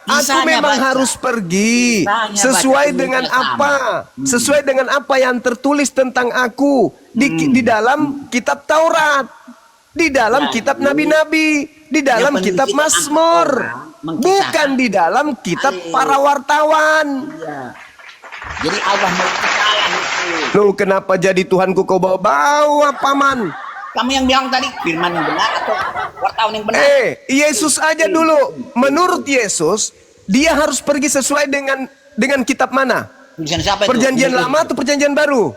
Speaker 2: aku
Speaker 4: Kisahnya
Speaker 2: memang
Speaker 4: baca.
Speaker 2: harus pergi
Speaker 4: Kisahnya
Speaker 2: sesuai
Speaker 4: baca,
Speaker 2: dengan
Speaker 4: tulisnya
Speaker 2: apa? Sesuai dengan apa yang tertulis tentang aku di dalam kitab Taurat, di dalam
Speaker 4: Nah,
Speaker 2: kitab nabi-nabi. di dalam
Speaker 4: Yang
Speaker 2: kitab
Speaker 4: penulis itu
Speaker 2: Mazmur,
Speaker 4: orang
Speaker 2: bukan di dalam kitab para wartawan.
Speaker 4: Iya. Jadi Allah menciptakan itu.
Speaker 2: Loh, kenapa jadi Tuhanku kau bawa-bawa, Paman?
Speaker 4: Kamu yang bilang tadi firman yang benar atau wartawan yang benar?
Speaker 2: Yesus aja dulu. Menurut Yesus, dia harus pergi sesuai dengan kitab mana?
Speaker 4: Tulisan siapa itu?
Speaker 2: Perjanjian lama atau perjanjian baru?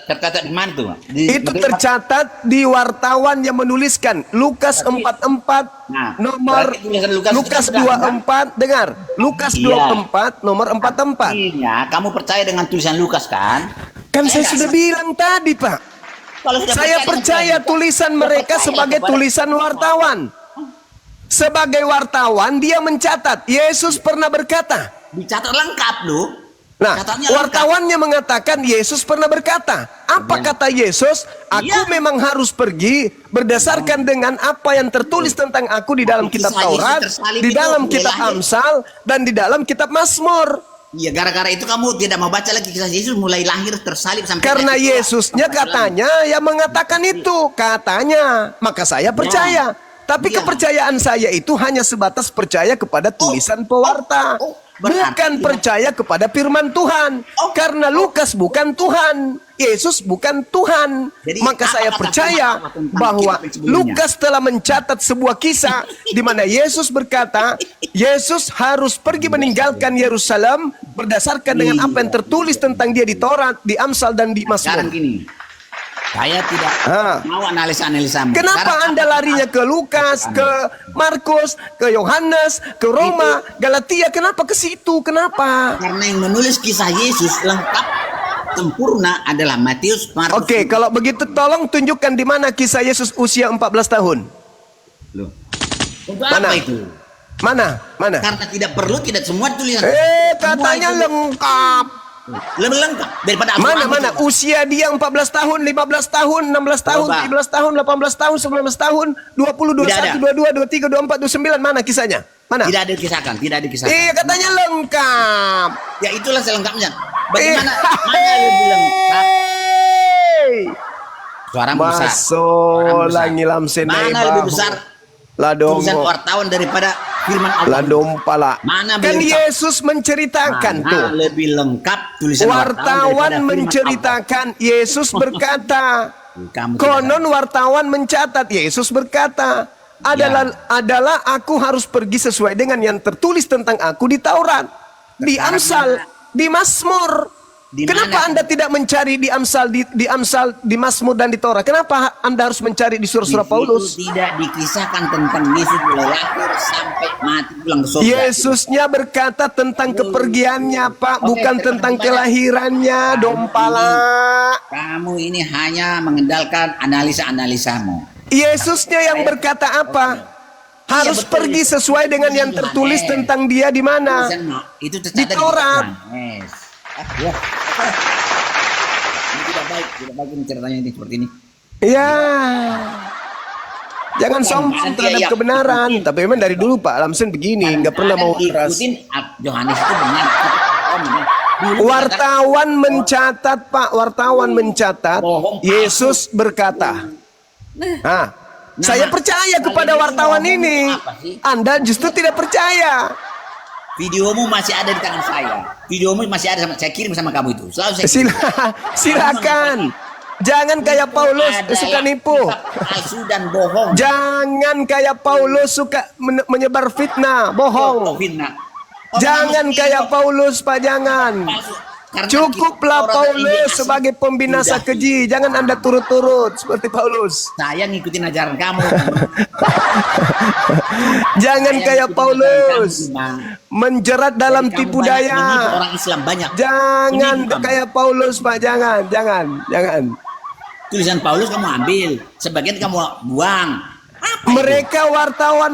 Speaker 4: Tercatat di mana tuh?
Speaker 2: Itu tercatat di wartawan yang menuliskan Lukas 44
Speaker 4: Nah,
Speaker 2: nomor
Speaker 4: berarti tulisan
Speaker 2: Lukas
Speaker 4: itu sudah,
Speaker 2: 24, dengar. Lukas
Speaker 4: Iya.
Speaker 2: 24 nomor 44.
Speaker 4: Artinya, kamu percaya dengan tulisan Lukas kan?
Speaker 2: Kan saya
Speaker 4: nggak
Speaker 2: sudah bilang tadi, Pak.
Speaker 4: Kalau sudah
Speaker 2: Saya percaya
Speaker 4: dengan
Speaker 2: tulisan
Speaker 4: Tulisan,
Speaker 2: mereka
Speaker 4: percaya
Speaker 2: sebagai
Speaker 4: kepada-
Speaker 2: tulisan wartawan. Sebagai wartawan dia mencatat Yesus pernah berkata.
Speaker 4: dicatat lengkap loh.
Speaker 2: Nah,
Speaker 4: Catatnya lengkap.
Speaker 2: wartawannya mengatakan Yesus pernah berkata. Apa kata Yesus? Aku
Speaker 4: Iya.
Speaker 2: memang harus pergi berdasarkan dengan apa yang tertulis tentang aku di dalam kitab
Speaker 4: Kisah Yesus
Speaker 2: Taurat,
Speaker 4: tersalib
Speaker 2: di
Speaker 4: itu
Speaker 2: dalam
Speaker 4: mulai
Speaker 2: kitab
Speaker 4: lahir.
Speaker 2: Amsal, dan di dalam kitab Mazmur.
Speaker 4: Iya, gara-gara itu kamu tidak mau baca lagi kisah Yesus mulai lahir tersalib sampai
Speaker 2: Karena
Speaker 4: detik itulah.
Speaker 2: Yesusnya katanya yang mengatakan itu, katanya. Maka saya percaya. Tapi
Speaker 4: Iya.
Speaker 2: kepercayaan saya itu hanya sebatas percaya kepada tulisan pewarta.
Speaker 4: berarti-
Speaker 2: Bukan percaya kepada firman Tuhan. Karena Lukas bukan Tuhan. Yesus bukan Tuhan.
Speaker 4: Jadi,
Speaker 2: Maka
Speaker 4: apa
Speaker 2: saya
Speaker 4: kata
Speaker 2: percaya
Speaker 4: Tuhan tentang
Speaker 2: bahwa
Speaker 4: kitab yang sebelumnya?
Speaker 2: Lukas telah mencatat sebuah kisah di mana Yesus berkata, Yesus harus pergi meninggalkan Yerusalem berdasarkan dengan apa yang tertulis tentang dia di Taurat, di Amsal, dan di
Speaker 4: Sekarang
Speaker 2: Mazmur.
Speaker 4: gini, saya tidak mau analisa-analisamu.
Speaker 2: Kenapa
Speaker 4: Sekarang
Speaker 2: Anda larinya ke Lukas, ke Markus, ke Yohanes, ke Roma, Galatia? Kenapa ke situ? Kenapa?
Speaker 4: Karena yang menulis kisah Yesus lengkap sempurna adalah Matius, Markus.
Speaker 2: Oke, kalau begitu tolong tunjukkan di mana kisah Yesus usia 14 tahun.
Speaker 4: Loh. Untuk
Speaker 2: Mana?
Speaker 4: apa itu?
Speaker 2: Mana? Mana?
Speaker 4: Karena tidak perlu, tidak semua tulisan.
Speaker 2: Katanya
Speaker 4: Semua itu
Speaker 2: lengkap.
Speaker 4: lebih lengkap daripada
Speaker 2: Mana,
Speaker 4: Al-Quran
Speaker 2: mana?
Speaker 4: itu.
Speaker 2: Usia dia 14 tahun, 15 tahun, 16 tahun,
Speaker 4: Coba.
Speaker 2: 17 tahun, 18 tahun, 19 tahun, 20, 21, 22, 23, 24, 29. Mana kisahnya? Mana?
Speaker 4: Tidak ada kisahkan, tidak ada kisahkan.
Speaker 2: Iya, katanya lengkap.
Speaker 4: Ya itulah selengkapnya. Bagaimana? Mana lebih lengkap? Suaramu besar.
Speaker 2: Masuk lagi lamsen
Speaker 4: Mana lebih besar tulisan
Speaker 2: Ladongo.
Speaker 4: wartawan daripada firman Allah?
Speaker 2: Ladompala.
Speaker 4: Mana
Speaker 2: Kan
Speaker 4: lebih lengkap?
Speaker 2: Yesus menceritakan
Speaker 4: Mana
Speaker 2: tuh.
Speaker 4: lebih lengkap tulisan
Speaker 2: Wartawan
Speaker 4: daripada firman
Speaker 2: menceritakan Yesus berkata.
Speaker 4: Allah? Kamu tidak
Speaker 2: Konon wartawan mencatat Yesus berkata, adalah aku harus pergi sesuai dengan yang tertulis tentang aku di Taurat, di
Speaker 4: Sekarang
Speaker 2: Amsal, di Mazmur.
Speaker 4: Di
Speaker 2: Kenapa
Speaker 4: mana?
Speaker 2: Anda tidak mencari di Amsal, di Amsal, di Mazmur dan di Taurat? Kenapa Anda harus mencari di surah-surah
Speaker 4: Di situ
Speaker 2: Paulus?
Speaker 4: tidak dikisahkan tentang Yesus mulai lahir sampai mati pulang ke surga.
Speaker 2: Yesusnya berkata tentang kepergiannya, Pak,
Speaker 4: Oke,
Speaker 2: bukan
Speaker 4: terima
Speaker 2: tentang
Speaker 4: kasih banyak.
Speaker 2: kelahirannya, dompala.
Speaker 4: Kamu ini hanya mengendalikan analisa-analisamu.
Speaker 2: Yesusnya yang berkata apa? Harus
Speaker 4: Iya, betul.
Speaker 2: pergi sesuai dengan yang tertulis tentang dia di mana?
Speaker 4: Itu
Speaker 2: Di Taurat.
Speaker 4: Yes. Ya. Ini tidak baik ini ceritanya ini seperti ini.
Speaker 2: Ya. Jangan
Speaker 4: Bukan,
Speaker 2: sombong
Speaker 4: nanti
Speaker 2: terhadap
Speaker 4: ya,
Speaker 2: kebenaran. Tapi memang dari dulu Pak Lamsen begini, nggak pernah mau keras.
Speaker 4: ikutin Yohanes itu benar. Dulu
Speaker 2: Wartawan mencatat, Pak, wartawan mencatat,
Speaker 4: Bohong,
Speaker 2: Yesus berkata. Nah, saya percaya kepada
Speaker 4: kalian ini
Speaker 2: wartawan
Speaker 4: ngomong
Speaker 2: ini.
Speaker 4: apa sih?
Speaker 2: Anda justru tidak percaya.
Speaker 4: videomu masih ada di tangan saya. Videomu masih ada saya kirim sama kamu itu. Selalu saya kirim.
Speaker 2: Silakan. Jangan kayak Paulus suka nipu.
Speaker 4: Palsu dan bohong.
Speaker 2: Jangan kayak Paulus suka menyebar fitnah, bohong.
Speaker 4: Fitnah.
Speaker 2: Jangan kayak Paulus, Pak, jangan. Cukuplah Paulus sebagai pembinasa keji. Jangan Anda turut-turut seperti Paulus.
Speaker 4: Saya ngikutin ajaran kamu.
Speaker 2: Jangan
Speaker 4: Saya
Speaker 2: kayak
Speaker 4: ngikutin
Speaker 2: Paulus
Speaker 4: ajaran kamu, Bang.
Speaker 2: menjerat dalam
Speaker 4: Kamu
Speaker 2: tipu
Speaker 4: banyak menipu
Speaker 2: daya.
Speaker 4: orang Islam banyak.
Speaker 2: Jangan
Speaker 4: Menipu kamu.
Speaker 2: kayak Paulus, Pak. Jangan.
Speaker 4: Tulisan Paulus kamu ambil, sebagian kamu buang. Apa itu?
Speaker 2: Mereka wartawan,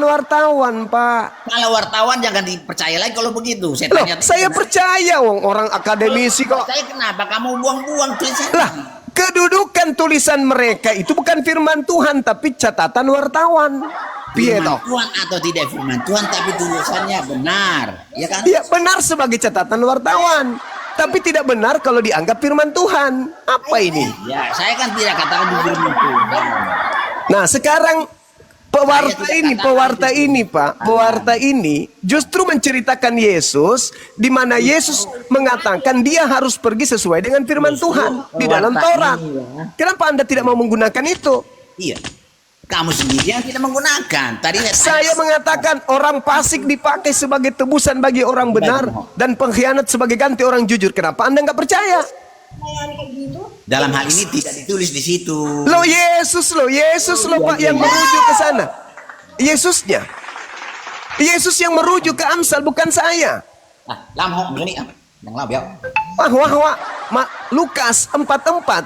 Speaker 2: Pak.
Speaker 4: Kalau wartawan jangan dipercaya lagi kalau begitu. Saya
Speaker 2: Loh,
Speaker 4: tanya.
Speaker 2: saya percaya orang akademisi kok.
Speaker 4: Saya kenapa kamu buang-buang tulisan?
Speaker 2: Lah, kedudukan tulisan mereka itu bukan firman Tuhan tapi catatan wartawan. Piye
Speaker 4: Firman
Speaker 2: toh?
Speaker 4: Tuhan atau tidak firman Tuhan, tapi tulisannya benar, ya kan?
Speaker 2: Ya benar sebagai catatan wartawan, tapi tidak benar kalau dianggap firman Tuhan. Apa ini?
Speaker 4: Ya, saya kan tidak katakan di firman Tuhan.
Speaker 2: Nah, sekarang Pewarta ini Pak, pewarta ini justru menceritakan Yesus, di mana Yesus mengatakan dia harus pergi sesuai dengan firman Tuhan di dalam Taurat. Kenapa Anda tidak mau menggunakan itu?
Speaker 4: Iya. Kamu sendiri yang tidak menggunakan. Tadi
Speaker 2: Saya mengatakan orang fasik dipakai sebagai tebusan bagi orang benar dan pengkhianat sebagai ganti orang jujur. Kenapa Anda nggak percaya?
Speaker 4: dalam hal ini tidak ditulis di situ.
Speaker 2: Yesus Pak yang merujuk ke sana. Yesus yang merujuk ke Amsal, bukan saya.
Speaker 4: Nah, làm hộ một cái này, đừng làm béo.
Speaker 2: Lukas 44.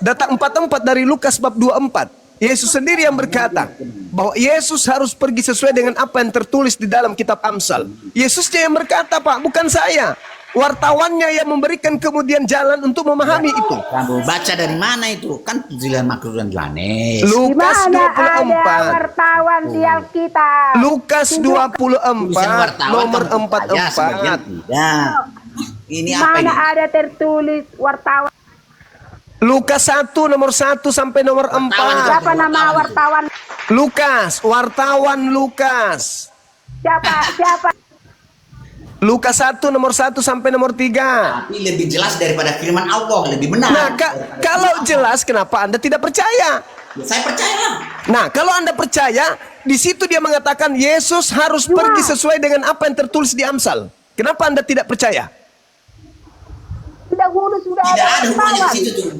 Speaker 2: Data 44 dari Lukas bab 24. Yesus sendiri yang berkata bahwa Yesus harus pergi sesuai dengan apa yang tertulis di dalam kitab Amsal. Yesusnya yang berkata, Pak, bukan saya. Wartawannya yang memberikan kemudian jalan untuk memahami itu.
Speaker 4: Kamu baca dari mana itu? Kan tulisan Makruran Johannes.
Speaker 2: Lukas
Speaker 6: Di mana
Speaker 2: 24.
Speaker 6: ada wartawan di Alkitab?
Speaker 2: Lukas 24
Speaker 4: Tulisan wartawan
Speaker 2: nomor
Speaker 4: kamu baca, sebagian
Speaker 2: 44.
Speaker 4: tidak. Ini
Speaker 6: Di
Speaker 4: apa
Speaker 6: mana
Speaker 4: ini?
Speaker 6: ada tertulis wartawan?
Speaker 2: Lukas 1 nomor 1 sampai nomor 4.
Speaker 6: Siapa nama wartawan?
Speaker 2: Lukas, wartawan Lukas.
Speaker 6: Siapa?
Speaker 2: Lukas 1 nomor 1 sampai nomor 3.
Speaker 4: Tapi lebih jelas daripada firman Allah, lebih benar.
Speaker 2: Nah, kalau jelas kenapa Anda tidak percaya?
Speaker 4: Saya percaya.
Speaker 2: Nah, kalau Anda percaya, di situ dia mengatakan Yesus harus pergi sesuai dengan apa yang tertulis di Amsal. Kenapa Anda tidak percaya?
Speaker 6: Dahulu sudah
Speaker 4: Tidak
Speaker 6: ada
Speaker 4: ada hubungannya
Speaker 6: wartawan.
Speaker 4: di situ tuh.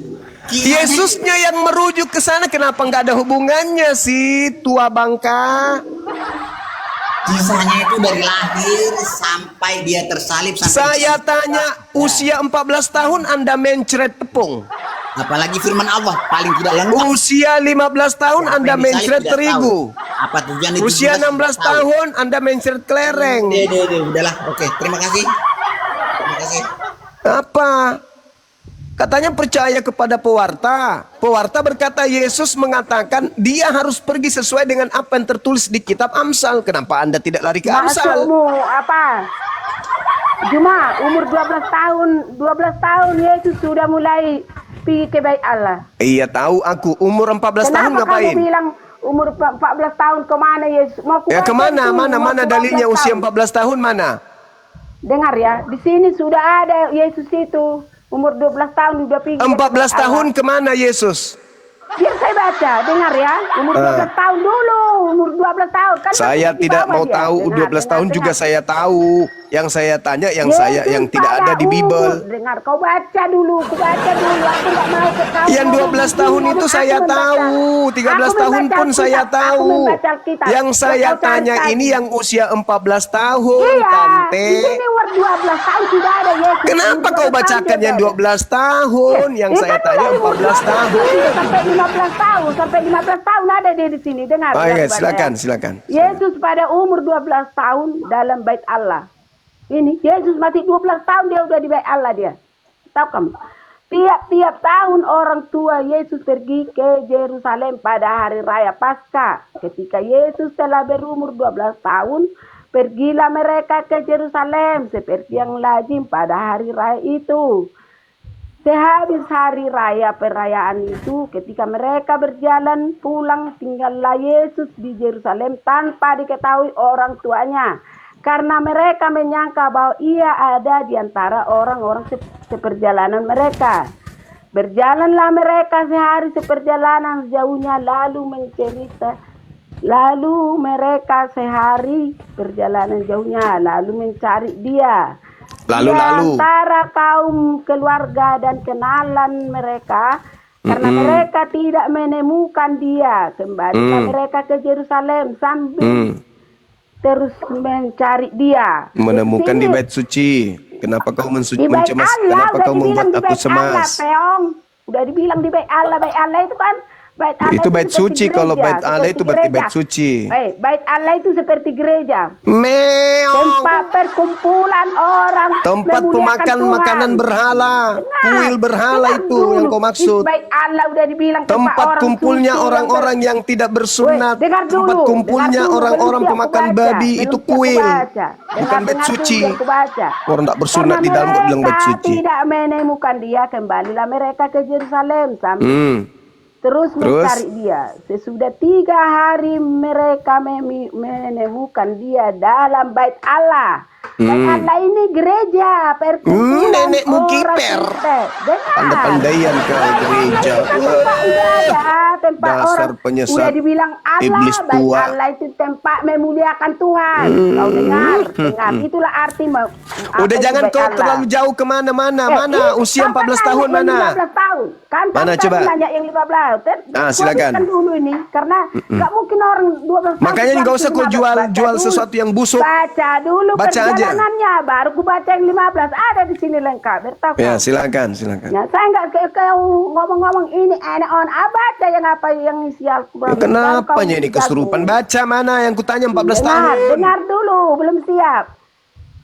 Speaker 2: Yesusnya yang merujuk ke sana, kenapa nggak ada hubungannya sih, tua bangka?
Speaker 4: Kisahnya itu dari lahir sampai dia tersalib sampai
Speaker 2: Saya tanya, usia 14 tahun Anda mencret tepung.
Speaker 4: apalagi firman Allah paling tidak lengkap.
Speaker 2: Usia 15 tahun
Speaker 4: Siapa
Speaker 2: Anda
Speaker 4: yang disalib
Speaker 2: mencret
Speaker 4: tidak
Speaker 2: terigu.
Speaker 4: tahu. Apa tujuan itu?
Speaker 2: Usia 16 tahun Anda mencret kelereng.
Speaker 4: Udahlah. Oke, terima kasih. Terima kasih.
Speaker 2: Apa? Katanya percaya kepada pewarta. Pewarta berkata Yesus mengatakan dia harus pergi sesuai dengan apa yang tertulis di kitab Amsal. Kenapa Anda tidak lari ke Amsal?
Speaker 6: Maksudmu apa? Cuma umur 12 tahun Yesus sudah mulai pergi ke bait Allah.
Speaker 2: Iya tahu aku. Umur 14 tahun
Speaker 6: Kenapa
Speaker 2: ngapain?
Speaker 6: kamu bilang umur 14 tahun kemana Yesus? Mau
Speaker 2: Ya
Speaker 6: ke
Speaker 2: kemana?
Speaker 6: itu,
Speaker 2: Mana
Speaker 6: waktu
Speaker 2: dalilnya
Speaker 6: 14
Speaker 2: usia
Speaker 6: tahun.
Speaker 2: 14 tahun mana?
Speaker 6: Dengar ya, di sini sudah ada Yesus itu. Umur 12 tahun udah pergi.
Speaker 2: 14 tahun kemana Yesus?
Speaker 6: Biar saya baca, dengar ya. Umur 12 tahun dulu, umur 12 tahun. Kan
Speaker 2: Saya
Speaker 6: masih di
Speaker 2: tidak
Speaker 6: bawah
Speaker 2: mau
Speaker 6: dia.
Speaker 2: tahu.
Speaker 6: Dengar,
Speaker 2: 12 tahun
Speaker 6: dengar.
Speaker 2: juga saya tahu. Yang saya tanya yang
Speaker 6: Yesus
Speaker 2: yang tidak
Speaker 6: pada
Speaker 2: ada di Bible.
Speaker 6: umur. Dengar, kau baca dulu, aku baca dulu. Aku nggak mau ketahuan.
Speaker 2: Yang 12 tahun itu saya tahu, 13 tahun pun saya tahu. Yang saya tanya ini yang usia 14 tahun,
Speaker 6: Iya,
Speaker 2: Tante.
Speaker 6: di sini umur 12 tahun sudah ada Yesus.
Speaker 2: Kenapa kau bacakan yang 12 tahun? Yang saya tanya 14 tahun.
Speaker 6: Sampai 15 tahun, sampai 15 tahun ada dia di sini. Dengar.
Speaker 2: Oh
Speaker 6: ya,
Speaker 2: iya,
Speaker 6: kepada-
Speaker 2: silakan.
Speaker 6: Yesus pada umur 12 tahun dalam bait Allah. Ini Yesus masih 12 tahun dia udah di bait Allah dia. Tahu kamu? Tiap-tiap tahun orang tua Yesus pergi ke Yerusalem pada hari raya Paskah. Ketika Yesus telah berumur 12 tahun, pergilah mereka ke Yerusalem seperti yang lazim pada hari raya itu. Sehabis hari raya perayaan itu, ketika mereka berjalan pulang, tinggallah Yesus di Yerusalem tanpa diketahui orang tuanya. Karena mereka menyangka bahwa ia ada di antara orang-orang seperjalanan mereka. Berjalanlah mereka sehari seperjalanan jauhnya lalu mereka sehari perjalanan jauhnya lalu mencari dia. Di antara kaum keluarga dan kenalan mereka, karena mereka tidak menemukan dia, kembalilah mereka ke Yerusalem sambil terus mencari dia.
Speaker 2: Menemukan di
Speaker 6: sini,
Speaker 2: bait suci. Kenapa kau
Speaker 6: di bait
Speaker 2: mencemas?
Speaker 6: Allah,
Speaker 2: Kenapa
Speaker 6: udah
Speaker 2: kau
Speaker 6: dibilang
Speaker 2: membuat
Speaker 6: di
Speaker 2: aku
Speaker 6: bait Allah,
Speaker 2: cemas?
Speaker 6: Peong. Udah dibilang di bait Allah itu kan bait Allah
Speaker 2: Itu bait
Speaker 6: seperti
Speaker 2: suci. Kalau
Speaker 6: gereja,
Speaker 2: bait Allah
Speaker 6: seperti
Speaker 2: itu berarti bait
Speaker 6: gereja.
Speaker 2: suci.
Speaker 6: Bait Allah itu seperti gereja.
Speaker 2: Meong.
Speaker 6: Tempat perkumpulan orang
Speaker 2: Tempat
Speaker 6: memuliakan
Speaker 2: pemakan
Speaker 6: Tuhan.
Speaker 2: makanan berhala.
Speaker 6: Dengar,
Speaker 2: Kuil berhala
Speaker 6: dengar
Speaker 2: itu
Speaker 6: dulu.
Speaker 2: yang kau maksud.
Speaker 6: Di bait Allah udah dibilang
Speaker 2: Tempat
Speaker 6: orang
Speaker 2: kumpulnya
Speaker 6: suci
Speaker 2: orang-orang yang tidak bersunat.
Speaker 6: Weh, dengar dulu,
Speaker 2: Tempat kumpulnya
Speaker 6: dengar dulu,
Speaker 2: orang-orang
Speaker 6: belum siap
Speaker 2: pemakan
Speaker 6: aku baca,
Speaker 2: babi
Speaker 6: belum
Speaker 2: itu
Speaker 6: siap aku
Speaker 2: kuil.
Speaker 6: baca.
Speaker 2: Bukan bait
Speaker 6: Dengar
Speaker 2: suci.
Speaker 6: dulu, aku baca.
Speaker 2: Orang tak bersunat di dalam kok bilang bait
Speaker 6: Karena
Speaker 2: suci.
Speaker 6: tidak menemukan dia, kembalilah mereka ke Yerusalem sambil Terus
Speaker 2: Terus?
Speaker 6: mencari dia. Sesudah 3 hari mereka menemukan dia dalam bait Allah. Bait Allah ini gereja perkumpulan
Speaker 2: nenekmu
Speaker 6: orang
Speaker 2: kiper.
Speaker 6: Kristen. Dengar.
Speaker 2: Pandai-pandaian kau gereja.
Speaker 6: Tempat ibadah, tempat
Speaker 2: Dasar
Speaker 6: orang
Speaker 2: penyesat.
Speaker 6: udah dibilang Allah,
Speaker 2: Iblis
Speaker 6: bait
Speaker 2: tua.
Speaker 6: Allah itu tempat memuliakan Tuhan. Kau dengar. Itulah arti
Speaker 2: Udah jangan kau terlalu jauh kemana-mana. Mana usia 14 tahun mana?
Speaker 6: 15 tahun. Kan
Speaker 2: Mana
Speaker 6: kan
Speaker 2: coba?
Speaker 6: nanya yang 15.
Speaker 2: Silakan.
Speaker 6: Kan dulu ini karena nggak mungkin orang 12 tahun.
Speaker 2: Makanya nggak usah kau
Speaker 6: 15.
Speaker 2: jual
Speaker 6: Baca dulu.
Speaker 2: sesuatu yang busuk.
Speaker 6: Baca dulu
Speaker 2: Baca aja.
Speaker 6: perjalanannya, baru ku baca yang 15. Ada di sini lengkap. Bertahu.
Speaker 2: Ya, silakan.
Speaker 6: Ya, saya nggak kau ngomong-ngomong ini enak on. Baca yang apa yang isi Al-Quran.
Speaker 2: Ya, kenapanya ini kesurupan? Baca mana yang kutanya 14 tahun?
Speaker 6: Dengar dulu, belum siap.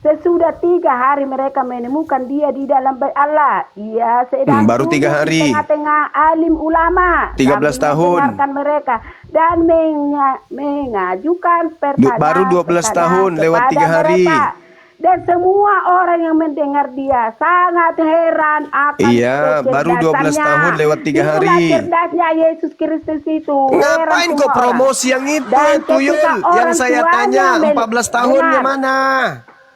Speaker 6: Sesudah 3 hari mereka menemukan dia di dalam bait Allah. Ia sedang
Speaker 2: baru 3
Speaker 6: duduk
Speaker 2: hari.
Speaker 6: di tengah-tengah alim ulama.
Speaker 2: 13
Speaker 6: sambil
Speaker 2: tahun.
Speaker 6: mendengarkan mereka dan mengajukan pertanyaan.
Speaker 2: Baru 12 tahun, lewat 3 hari.
Speaker 6: Mereka. Dan semua orang yang mendengar dia sangat heran akan
Speaker 2: Iya, baru 12 tahun lewat 3 hari.
Speaker 6: Itulah cerdasnya Yesus Kristus itu.
Speaker 2: Ngapain
Speaker 6: Heran
Speaker 2: kau
Speaker 6: semua
Speaker 2: promosi
Speaker 6: orang.
Speaker 2: yang itu,
Speaker 6: Dan
Speaker 2: Tuyul?
Speaker 6: ketika
Speaker 2: Yang
Speaker 6: orang
Speaker 2: saya
Speaker 6: tuanya
Speaker 2: tanya 14 tahunnya
Speaker 6: dengar.
Speaker 2: mana?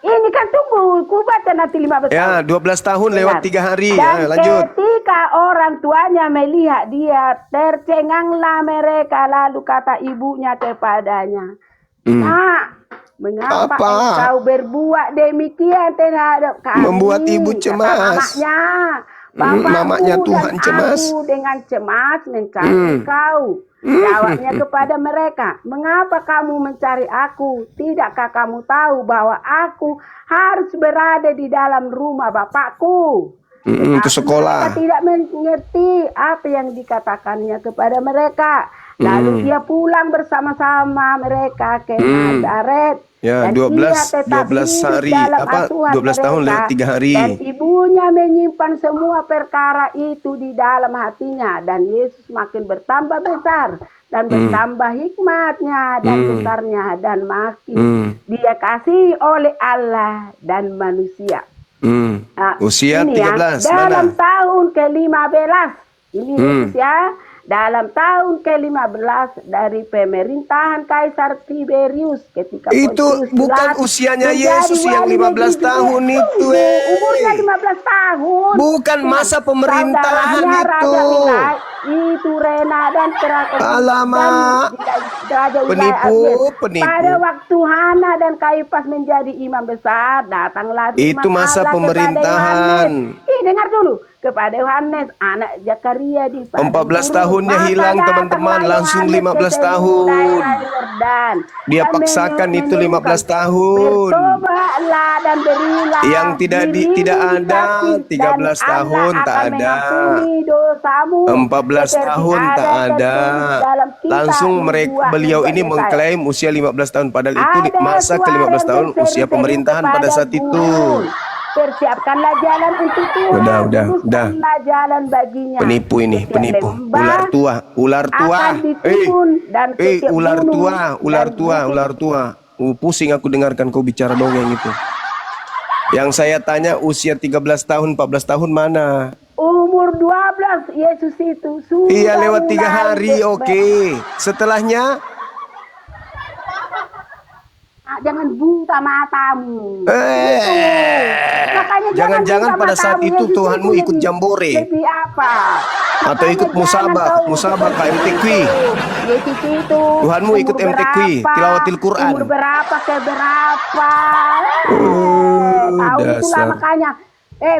Speaker 6: Ini kan tunggu, ku baca nanti 15
Speaker 2: Ya,
Speaker 6: tahun.
Speaker 2: 12 tahun lewat 3 hari.
Speaker 6: Dan
Speaker 2: Lanjut.
Speaker 6: ketika orang tuanya melihat dia, tercenganglah mereka, lalu kata ibunya kepadanya, Nak, mengapa
Speaker 2: Apa?
Speaker 6: engkau berbuat demikian terhadap kami?
Speaker 2: Membuat ibu
Speaker 6: Kata
Speaker 2: cemas.
Speaker 6: mamanya. Bapakku
Speaker 2: mamanya Tuhan
Speaker 6: dan
Speaker 2: cemas.
Speaker 6: aku dengan cemas mencari engkau. Jawabnya kepada mereka, mengapa kamu mencari aku? Tidakkah kamu tahu bahwa aku harus berada di dalam rumah Bapakku?
Speaker 2: Ke
Speaker 6: Tetapi
Speaker 2: sekolah.
Speaker 6: mereka tidak mengerti apa yang dikatakannya kepada mereka. Lalu dia pulang bersama-sama mereka ke Nazaret.
Speaker 2: Ya,
Speaker 6: Dan
Speaker 2: 12
Speaker 6: ia tetap
Speaker 2: 12
Speaker 6: hidup
Speaker 2: hari,
Speaker 6: dalam
Speaker 2: apa,
Speaker 6: asuhan
Speaker 2: 12 tahun
Speaker 6: mereka.
Speaker 2: lewat 3 hari.
Speaker 6: Dan ibunya menyimpan semua perkara itu di dalam hatinya. Dan Yesus makin bertambah besar. Dan bertambah hikmatnya dan besarnya. Dan makin dia kasih oleh Allah dan manusia. Nah,
Speaker 2: Usia
Speaker 6: ini
Speaker 2: 13,
Speaker 6: dalam
Speaker 2: mana?
Speaker 6: tahun ke-15 ini Yesus ya, dalam tahun ke-15 dari pemerintahan Kaisar Tiberius ketika
Speaker 2: Itu
Speaker 6: Pontius
Speaker 2: bukan
Speaker 6: Pilatus
Speaker 2: usianya
Speaker 6: menjadi
Speaker 2: Yesus yang
Speaker 6: wali
Speaker 2: 15
Speaker 6: negeri
Speaker 2: tahun
Speaker 6: Judea.
Speaker 2: itu,
Speaker 6: Umurnya 15 tahun.
Speaker 2: Bukan masa pemerintahan
Speaker 6: Saudaranya
Speaker 2: itu.
Speaker 6: Raja Wilayah, itu Rena dan
Speaker 2: Alamak.
Speaker 6: Raja
Speaker 2: Penipu,
Speaker 6: Wilayah.
Speaker 2: penipu.
Speaker 6: Pada waktu Hana dan Kaipas menjadi imam besar, datanglah
Speaker 2: Itu
Speaker 6: firman
Speaker 2: masa
Speaker 6: Allah kepada
Speaker 2: pemerintahan.
Speaker 6: Yohanes. Dengar dulu, kepada Yohanes anak Zakaria di padang
Speaker 2: 14
Speaker 6: gurun.
Speaker 2: tahunnya
Speaker 6: Maka
Speaker 2: hilang,
Speaker 6: datanglah
Speaker 2: teman-teman, langsung
Speaker 6: Yohanes
Speaker 2: 15
Speaker 6: ke
Speaker 2: tahun.
Speaker 6: daerah Yordan.
Speaker 2: Dia
Speaker 6: Dan
Speaker 2: paksakan itu 15
Speaker 6: menyerukan,
Speaker 2: tahun.
Speaker 6: bertobatlah dan berilah
Speaker 2: Yang tidak
Speaker 6: diri
Speaker 2: tidak ada,
Speaker 6: dibaptis,
Speaker 2: 13
Speaker 6: dan
Speaker 2: tahun
Speaker 6: Allah
Speaker 2: tak
Speaker 6: akan
Speaker 2: ada.
Speaker 6: mengampuni dosamu
Speaker 2: 14
Speaker 6: seperti
Speaker 2: tahun tak ada.
Speaker 6: tertulis dalam kitab
Speaker 2: Langsung
Speaker 6: nubuat
Speaker 2: beliau ini
Speaker 6: Yesaya.
Speaker 2: mengklaim usia 15 tahun, padahal itu
Speaker 6: Ada
Speaker 2: masa
Speaker 6: suara
Speaker 2: ke-15
Speaker 6: yang
Speaker 2: tahun usia
Speaker 6: berseru-seru
Speaker 2: pemerintahan pada
Speaker 6: kepada
Speaker 2: saat itu.
Speaker 6: Gubernur. Persiapkanlah jalan untuk Tuhan.
Speaker 2: Udah.
Speaker 6: Luruskanlah jalan baginya.
Speaker 2: Penipu ini,
Speaker 6: Setiap
Speaker 2: penipu.
Speaker 6: lembah
Speaker 2: Ular tua.
Speaker 6: akan ditimbun dan setiap
Speaker 2: ular
Speaker 6: gunung
Speaker 2: tua, ular
Speaker 6: dan
Speaker 2: tua,
Speaker 6: bukit
Speaker 2: ular tua. Pusing aku dengarkan kau bicara dongeng itu. Yang saya tanya usia 13 tahun, 14 tahun mana?
Speaker 6: umur 12 Yesus itu sudah
Speaker 2: Iya, lewat 3
Speaker 6: mulai
Speaker 2: hari, oke. Setelahnya,
Speaker 6: jangan buta matamu. Makanya
Speaker 2: jangan-jangan
Speaker 6: buta
Speaker 2: pada saat
Speaker 6: matamu.
Speaker 2: itu
Speaker 6: Yesus
Speaker 2: Tuhanmu
Speaker 6: itu
Speaker 2: ikut jambore.
Speaker 6: Lebih apa?
Speaker 2: Atau ikut musabak KMTQ.
Speaker 6: Yesus itu
Speaker 2: Tuhanmu
Speaker 6: umur
Speaker 2: ikut MTQ,
Speaker 6: berapa,
Speaker 2: tilawatil Quran.
Speaker 6: Umur berapa ke berapa? Tahu itulah
Speaker 2: dasar.
Speaker 6: makanya.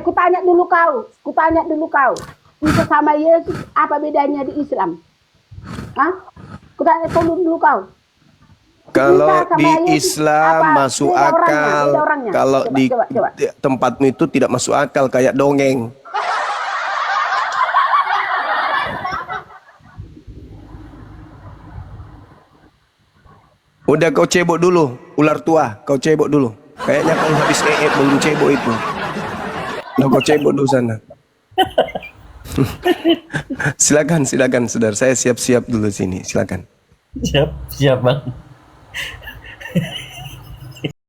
Speaker 6: Kutanya dulu kau. Itu sama Yesus apa bedanya di Islam? Hah? Kutanya dulu kau.
Speaker 2: Kalau
Speaker 6: Kita sama
Speaker 2: di
Speaker 6: Yesus,
Speaker 2: Islam
Speaker 6: apa,
Speaker 2: masuk
Speaker 6: beda orangnya,
Speaker 2: akal,
Speaker 6: beda orangnya.
Speaker 2: kalau
Speaker 6: Coba,
Speaker 2: di
Speaker 6: coba.
Speaker 2: tempatmu itu tidak masuk akal, kayak dongeng. Udah kau cebok dulu, ular tua, kau cebok dulu. Kayaknya kau habis belum cebok itu. Udah kau cebok dulu sana. silakan, saudara. Saya siap-siap dulu sini, silakan.
Speaker 3: Siap, Bang.